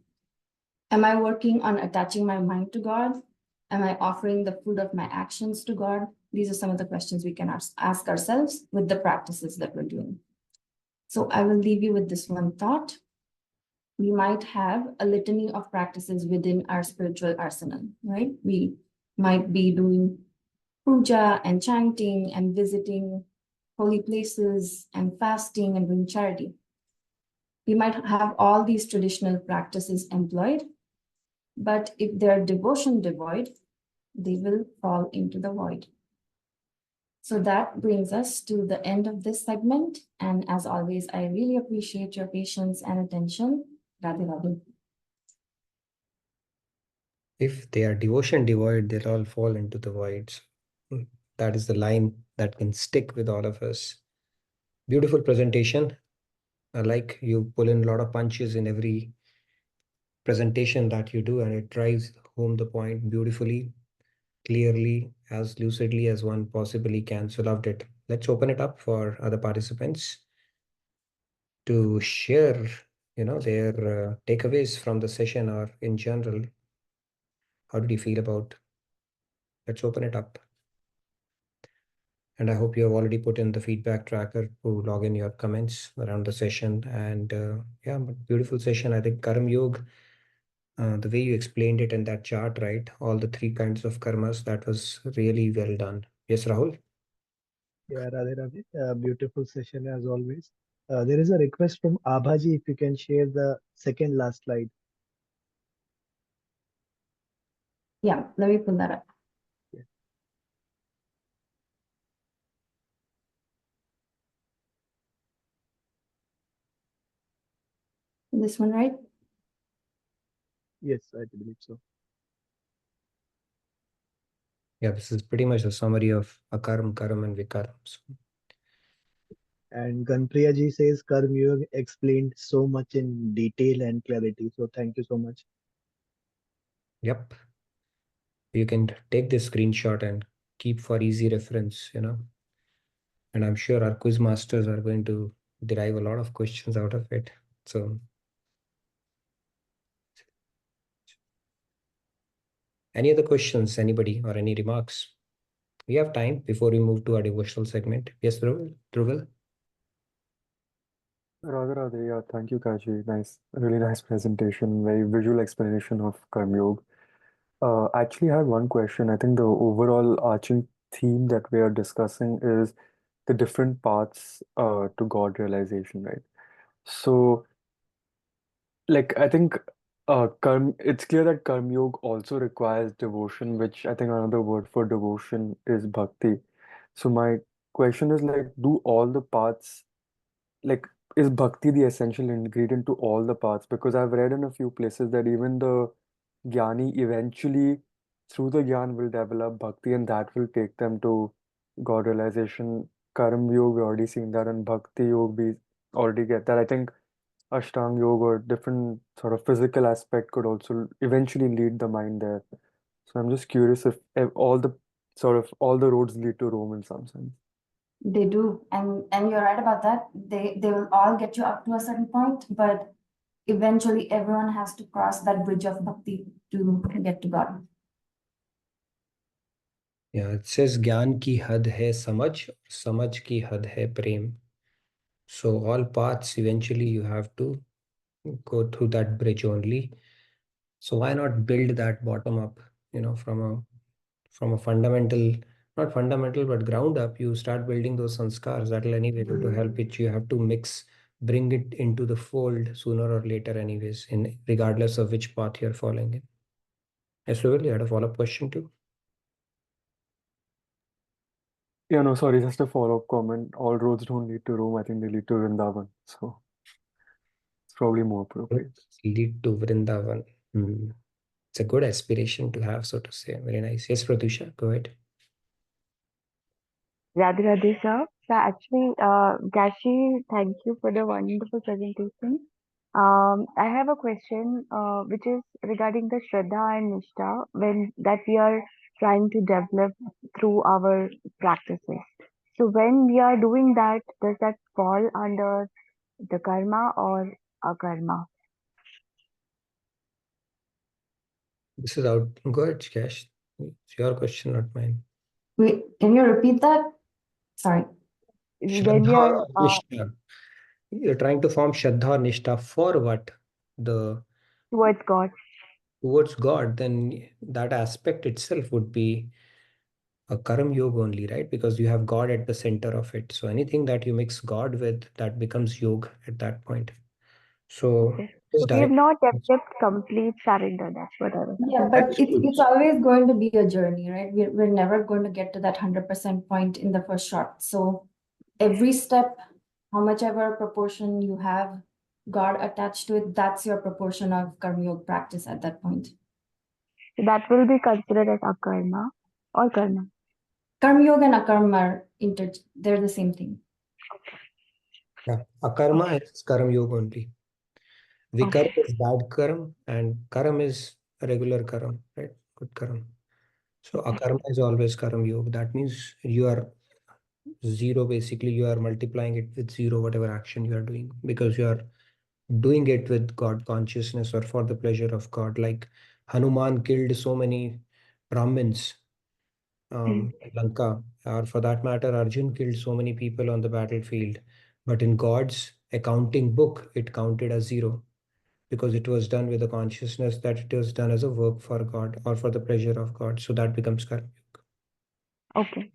Speaker 6: Am I working on attaching my mind to God? Am I offering the fruit of my actions to God? These are some of the questions we can ask ourselves with the practices that we're doing. So I will leave you with this one thought. We might have a litany of practices within our spiritual arsenal, right? We might be doing puja and chanting and visiting holy places and fasting and doing charity. We might have all these traditional practices employed, but if they're devotion devoid, they will fall into the void. So that brings us to the end of this segment. And as always, I really appreciate your patience and attention. Radhe Radhe.
Speaker 1: If they are devotion devoid, they'll all fall into the voids. That is the line that can stick with all of us. Beautiful presentation. I like you pull in a lot of punches in every presentation that you do, and it drives home the point beautifully, clearly, as lucidly as one possibly can. So loved it. Let's open it up for other participants to share, their takeaways from the session or in general. How did you feel about? Let's open it up. And I hope you have already put in the feedback tracker to log in your comments around the session. And yeah, beautiful session. I think Karma Yoga, the way you explained it in that chart, right? All the three kinds of karmas, that was really well done. Yes, Rahul?
Speaker 2: Yeah, Radhe Radhe. Beautiful session as always. There is a request from Abhaji if you can share the second last slide.
Speaker 6: Yeah, let me pull that up.
Speaker 2: Yeah.
Speaker 6: This one, right?
Speaker 2: Yes, I believe so.
Speaker 1: Yeah, this is pretty much a summary of akaram, karam, and vikaram. So,
Speaker 2: And Ganpriya ji says Karma Yoga explained so much in detail and clarity. So thank you so much.
Speaker 1: yep. You can take this screenshot and keep for easy reference, and I'm sure our quiz masters are going to derive a lot of questions out of it. So, any other questions, anybody, or any remarks? We have time before we move to our devotional segment. Yes, Dhruval?
Speaker 7: Radha Radhe, yeah, thank you, Kashi. Nice, really nice presentation, very visual explanation of Karma Yoga. Actually, I had one question. I think the overall arching theme that we are discussing is the different paths to God realization, right? So, like, I think it's clear that Karma Yoga also requires devotion, which I think another word for devotion is bhakti. So, my question is like, do all the paths like is bhakti the essential ingredient to all the paths? Because I've read in a few places that even the jnani eventually through the gyan will develop bhakti and that will take them to God realization. Karma yoga we already seen that, and bhakti yoga we already get that. I think ashtang yoga or different sort of physical aspect could also eventually lead the mind there. So I'm just curious if all the sort of all the roads lead to Rome in some sense.
Speaker 6: They do, and you're right about that. They will all get you up to a certain point, but eventually everyone has to cross that bridge of bhakti to get to God.
Speaker 1: Yeah, it says Gyan ki had hai samajh, samajh ki had hai prem. So all paths eventually you have to go through that bridge only. So why not build that bottom up, from a fundamental, not fundamental, but ground up, you start building those sanskars that will anyway going to help it. You have to bring it into the fold sooner or later anyways, in regardless of which path you're following in. Yes, Rahul, you had a follow-up question too?
Speaker 7: Yeah, no, sorry, just a follow-up comment. All roads don't lead to Rome. I think they lead to Vrindavan. So it's probably more appropriate.
Speaker 1: Lead to Vrindavan. Hmm. It's a good aspiration to have, so to say. Very nice. Yes, Pratusha, go ahead.
Speaker 8: Radhe Radhe, sir. So actually, Gashi, thank you for the wonderful presentation. I have a question, which is regarding the Shraddha and Nishtha when that we are trying to develop through our practices. So when we are doing that, does that fall under the karma or akarma?
Speaker 1: This is out. Go ahead, Cash. It's your question, not mine.
Speaker 6: Wait, can you repeat that? Sorry.
Speaker 8: When we
Speaker 1: Shraddha
Speaker 8: are
Speaker 1: or Nishtha. You're trying to form Shraddha or Nishtha for what? The
Speaker 8: towards God.
Speaker 1: towards God, then that aspect itself would be a Karam Yoga only, right? Because you have God at the center of it. So anything that you mix God with, that becomes yoga at that point. So
Speaker 8: Okay.
Speaker 1: just
Speaker 8: So we have
Speaker 1: direct.
Speaker 8: not developed complete surrender. That's what I was
Speaker 6: Yeah,
Speaker 8: asking.
Speaker 6: but
Speaker 1: That's
Speaker 6: it's always going to be a journey, right? We're never going to get to that 100% point in the first shot. So every step, how much ever proportion you have God attached to it, that's your proportion of Karma Yoga practice at that point.
Speaker 8: So that will be considered as akarma or karma.
Speaker 6: Karma Yoga and Akarma are they're the same thing.
Speaker 1: Yeah, akarma is karam yoga only. Vikaram
Speaker 8: Okay.
Speaker 1: is bad karam, and karam is regular karam, right? Good karam. So akarma is always karam yoga. That means you are zero. Basically, you are multiplying it with zero, whatever action you are doing, because you are doing it with God consciousness or for the pleasure of God. Like Hanuman killed so many Brahmins in Lanka, or for that matter, Arjun killed so many people on the battlefield. But in God's accounting book, it counted as zero because it was done with the consciousness that it was done as a work for God or for the pleasure of God. So that becomes karma.
Speaker 8: Okay.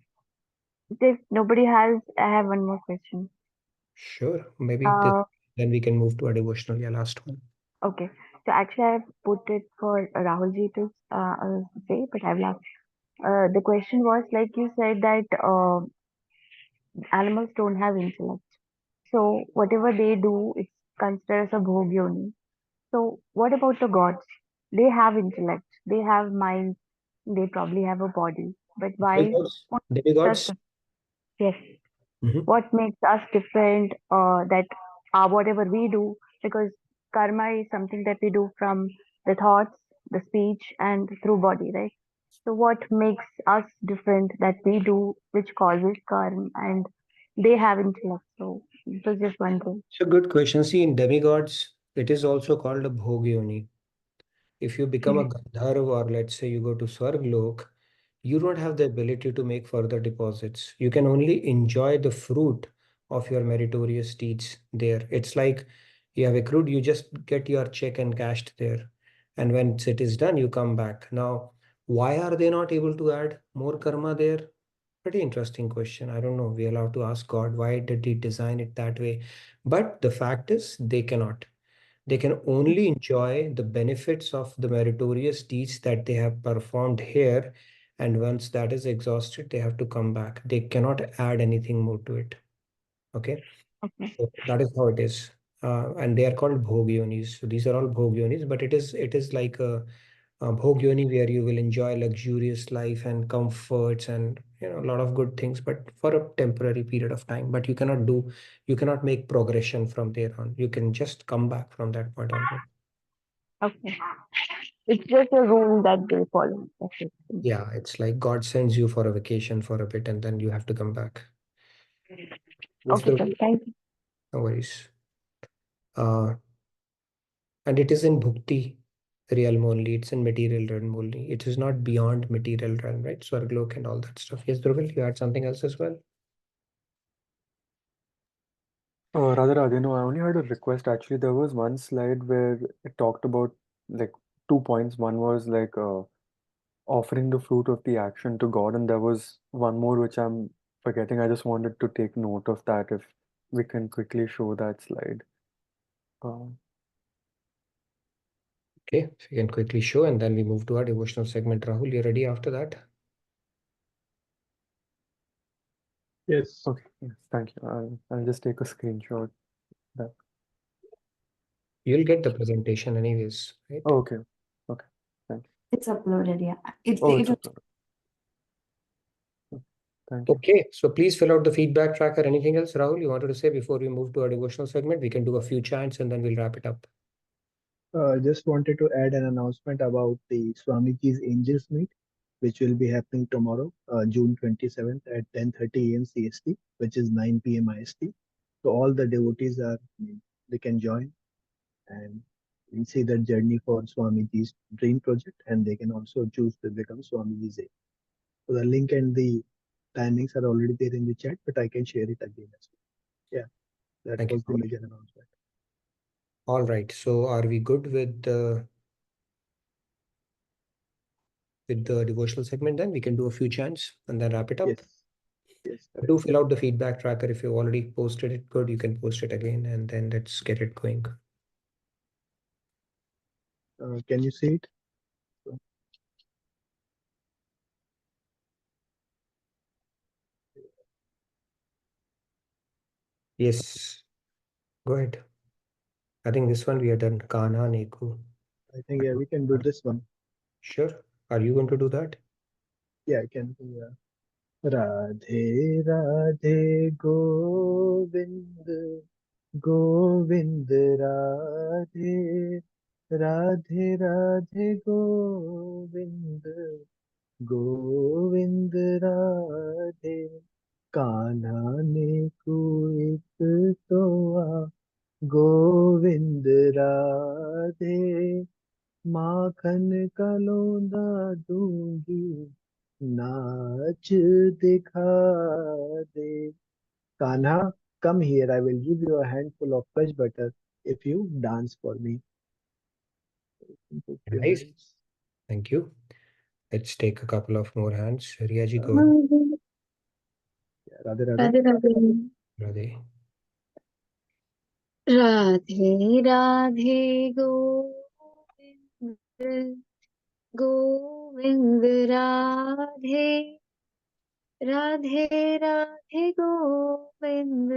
Speaker 8: If nobody has, I have one more question.
Speaker 1: Sure, maybe this,
Speaker 8: Uh,
Speaker 1: then we can move to a devotional. Yeah, last one.
Speaker 8: okay. So actually, I've put it for Rahulji to say, but I've left. The question was like you said that animals don't have intellect. So whatever they do, it's considered as a bhogyoni. So what about the gods? They have intellect, they have mind, they probably have a body. But why?
Speaker 1: Demigods,
Speaker 8: What makes
Speaker 1: demigods.
Speaker 8: us, yes,
Speaker 1: Mhm.
Speaker 8: what makes us different? That whatever we do, because karma is something that we do from the thoughts, the speech, and through body, right? So what makes us different that we do, which causes karma, and they have intellect? So it was just wondering.
Speaker 1: It's a good question. See, in demigods, it is also called a bhogyoni. If you become a
Speaker 8: Mhm.
Speaker 1: Gandharva or let's say you go to Swarglok, you don't have the ability to make further deposits. You can only enjoy the fruit of your meritorious deeds there. It's like you have accrued, you just get your check and cashed there. And when it is done, you come back. Now, why are they not able to add more karma there? Pretty interesting question. I don't know. We'll have to ask God, why did he design it that way? But the fact is, they cannot. They can only enjoy the benefits of the meritorious deeds that they have performed here. And once that is exhausted, they have to come back. They cannot add anything more to it. Okay.
Speaker 8: Okay.
Speaker 1: So that is how it is. And they are called bhogyonis. So these are all bhogyonis, but it is like a bhogyoni where you will enjoy luxurious life and comforts and a lot of good things, but for a temporary period of time. But you cannot make progression from there on. You can just come back from that point onward.
Speaker 8: Okay. It's just a rule that they follow. That's it.
Speaker 1: Yeah, it's like God sends you for a vacation for a bit and then you have to come back. Yes,
Speaker 8: Okay, sir.
Speaker 1: Dhruv,
Speaker 8: Thank you.
Speaker 1: no worries. Uh, and it is in bhukti realm only. It's in material realm only. It is not beyond material realm, right? Swarglok and all that stuff. Yes, Dhruval, you had something else as well?
Speaker 7: Radha, no, I only had a request. Actually, there was one slide where it talked about like 2 points. One was like offering the fruit of the action to God, and there was one more which I'm forgetting. I just wanted to take note of that if we can quickly show that slide. Uh,
Speaker 1: Okay, so you can quickly show and then we move to our devotional segment. Rahul, you ready after that?
Speaker 2: Yes.
Speaker 7: okay, yes, thank you. I'll just take a screenshot. That.
Speaker 1: You'll get the presentation anyways, right?
Speaker 7: Okay, okay, thank you.
Speaker 6: It's uploaded, yeah.
Speaker 7: Oh, it's uploaded. Thank you.
Speaker 1: Okay, so please fill out the feedback tracker. Anything else, Rahul, you wanted to say before we move to our devotional segment? We can do a few chants and then we'll wrap it up.
Speaker 2: Just wanted to add an announcement about the Swamiji's Angels Meet, which will be happening tomorrow, June 27th at 10:30 a.m. CST, which is 9 p.m. IST. So all the devotees they can join and we'll see the journey for Swamiji's dream project, and they can also choose to become Swamiji's aide. So the link and the timings are already there in the chat, but I can share it again as well. Yeah, that
Speaker 1: Thank you,
Speaker 2: was the
Speaker 1: Rahul.
Speaker 2: major announcement.
Speaker 1: All right, so are we good with the devotional segment then? We can do a few chants and then wrap it up.
Speaker 2: Yes, yes,
Speaker 1: Do
Speaker 2: correct.
Speaker 1: fill out the feedback tracker. If you've already posted it, good, you can post it again and then let's get it going.
Speaker 2: Can you see it? So,
Speaker 1: Yes, go ahead. I think this one we are done. Kana Neku.
Speaker 2: I think yeah, we can do this one.
Speaker 1: Sure. Are you going to do that?
Speaker 2: Yeah, I can do. Radhe Radhe Govind Govind Radhe Radhe Radhe Govind Govind Radhe Kanha ने एक तोआ गोविंद राधे माखन का लौंदा दूंगी नाच दिखा दे Kanha come here I will give you a handful of fresh butter if you dance for me put your
Speaker 1: Nice.
Speaker 2: hands
Speaker 1: Thank you. Let's take a couple of more hands. Riyaji, go ahead.
Speaker 2: yeah, Radhe Radhe
Speaker 8: Radhe Radhe.
Speaker 1: Radhe.
Speaker 8: Radhe Radhe Govind Govind Radhe Radhe Radhe Govind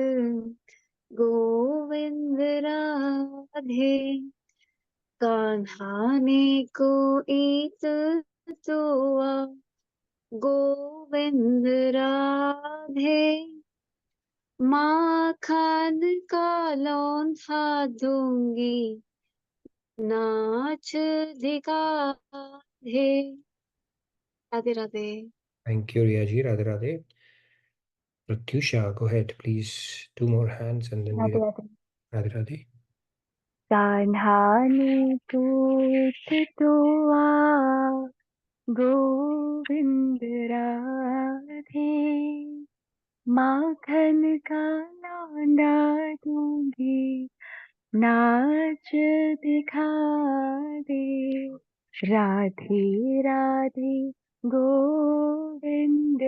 Speaker 8: Govind Radhe Kanha ने एक तोआ गोविंद राधे माखन का लौंदा दूंगी नाच दिखा दे Radhe Radhe
Speaker 1: Thank you, Riyaji. Radhe Radhe. Pratyusha, go ahead, please. Two more hands and then we
Speaker 8: Radhe
Speaker 1: have
Speaker 8: Radhe
Speaker 1: Radhe Radhe.
Speaker 8: Kanha ने एक तोआ गोविंद राधे माखन का लौंदा दूंगी नाच दिखा दे Radhe Radhe Govind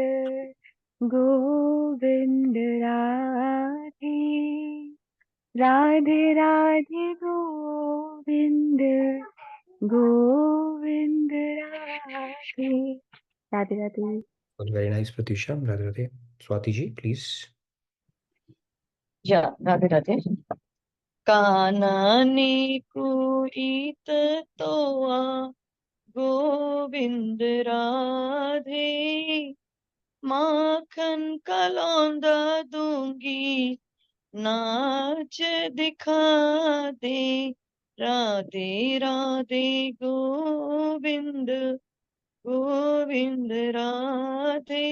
Speaker 8: Govind Radhe Radhe Radhe Govind Govind Radhe Radhe Radhe
Speaker 1: Was very nice, Pratyusha. Radhe Radhe. Swati ji, please.
Speaker 9: Yeah, Radhe Radhe. कानने कुईत तोआ गोविंद राधे माखन का लौंदा दूंगी नाच दिखा दे Radhe Radhe Govind Govind Radhe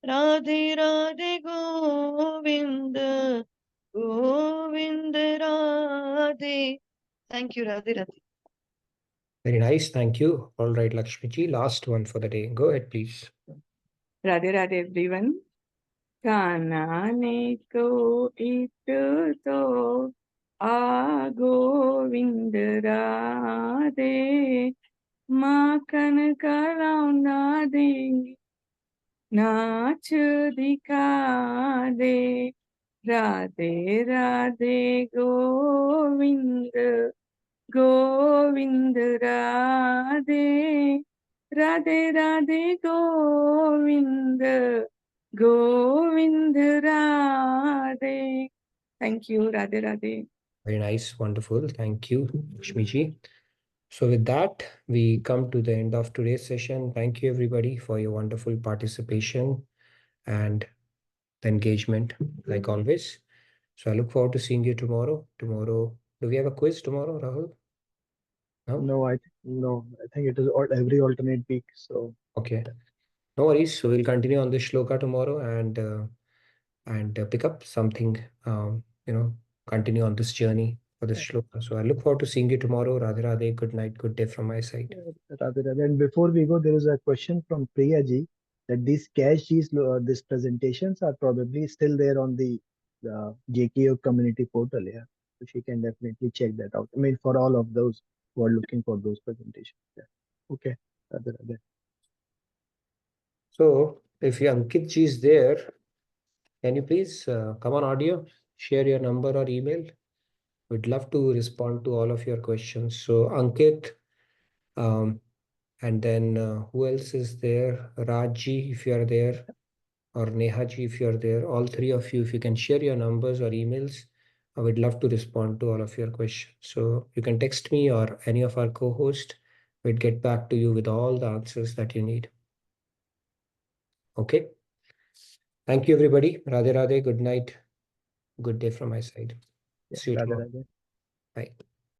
Speaker 9: Radhe Radhe Govind Govind Radhe thank you Radhe Radhe
Speaker 1: Very nice. Thank you. All right, Lakshmi ji. Last one for the day. Go ahead, please.
Speaker 10: Radhe Radhe everyone. Kanha को एक तो आ गोविंद राधे माखन का लौंदा देंगे नाच दिखा दे Radhe Radhe Govind Govind Radhe Radhe Radhe Govind Govind Radhe thank you Radhe Radhe
Speaker 1: Very nice. Wonderful. Thank you, Lakshmi ji. So with that, we come to the end of today's session. Thank you, everybody, for your wonderful participation and the engagement, like always. So I look forward to seeing you tomorrow. Tomorrow, do we have a quiz tomorrow, Rahul? No?
Speaker 2: no I think it is every alternate week so
Speaker 1: Okay. No worries. So we'll continue on this shloka tomorrow and pick up something, continue on this journey for this shloka. So I look forward to seeing you tomorrow. Radhe Radhe. Good night. Good day from my side.
Speaker 2: Radhe Radhe. And before we go there is a question from Priya ji that these cache these presentations are probably still there on the JKO community portal yeah so she can definitely check that out I mean for all of those who are looking for those presentations yeah okay Radhe Radhe.
Speaker 1: So if Ankit ji is there, can you please come on audio, share your number or email? We'd love to respond to all of your questions. So Ankit, and then who else is there? Rajji, if you are there, or Nehaji, if you are there. All three of you, if you can share your numbers or emails, I would love to respond to all of your questions. So you can text me or any of our co-hosts. We'd get back to you with all the answers that you need. Okay. Thank you, everybody. Radhe Radhe. Good night. Good day from my side.
Speaker 2: Yeah,
Speaker 1: Sweet
Speaker 2: Radhe
Speaker 1: mom.
Speaker 2: Radhe.
Speaker 1: Bye.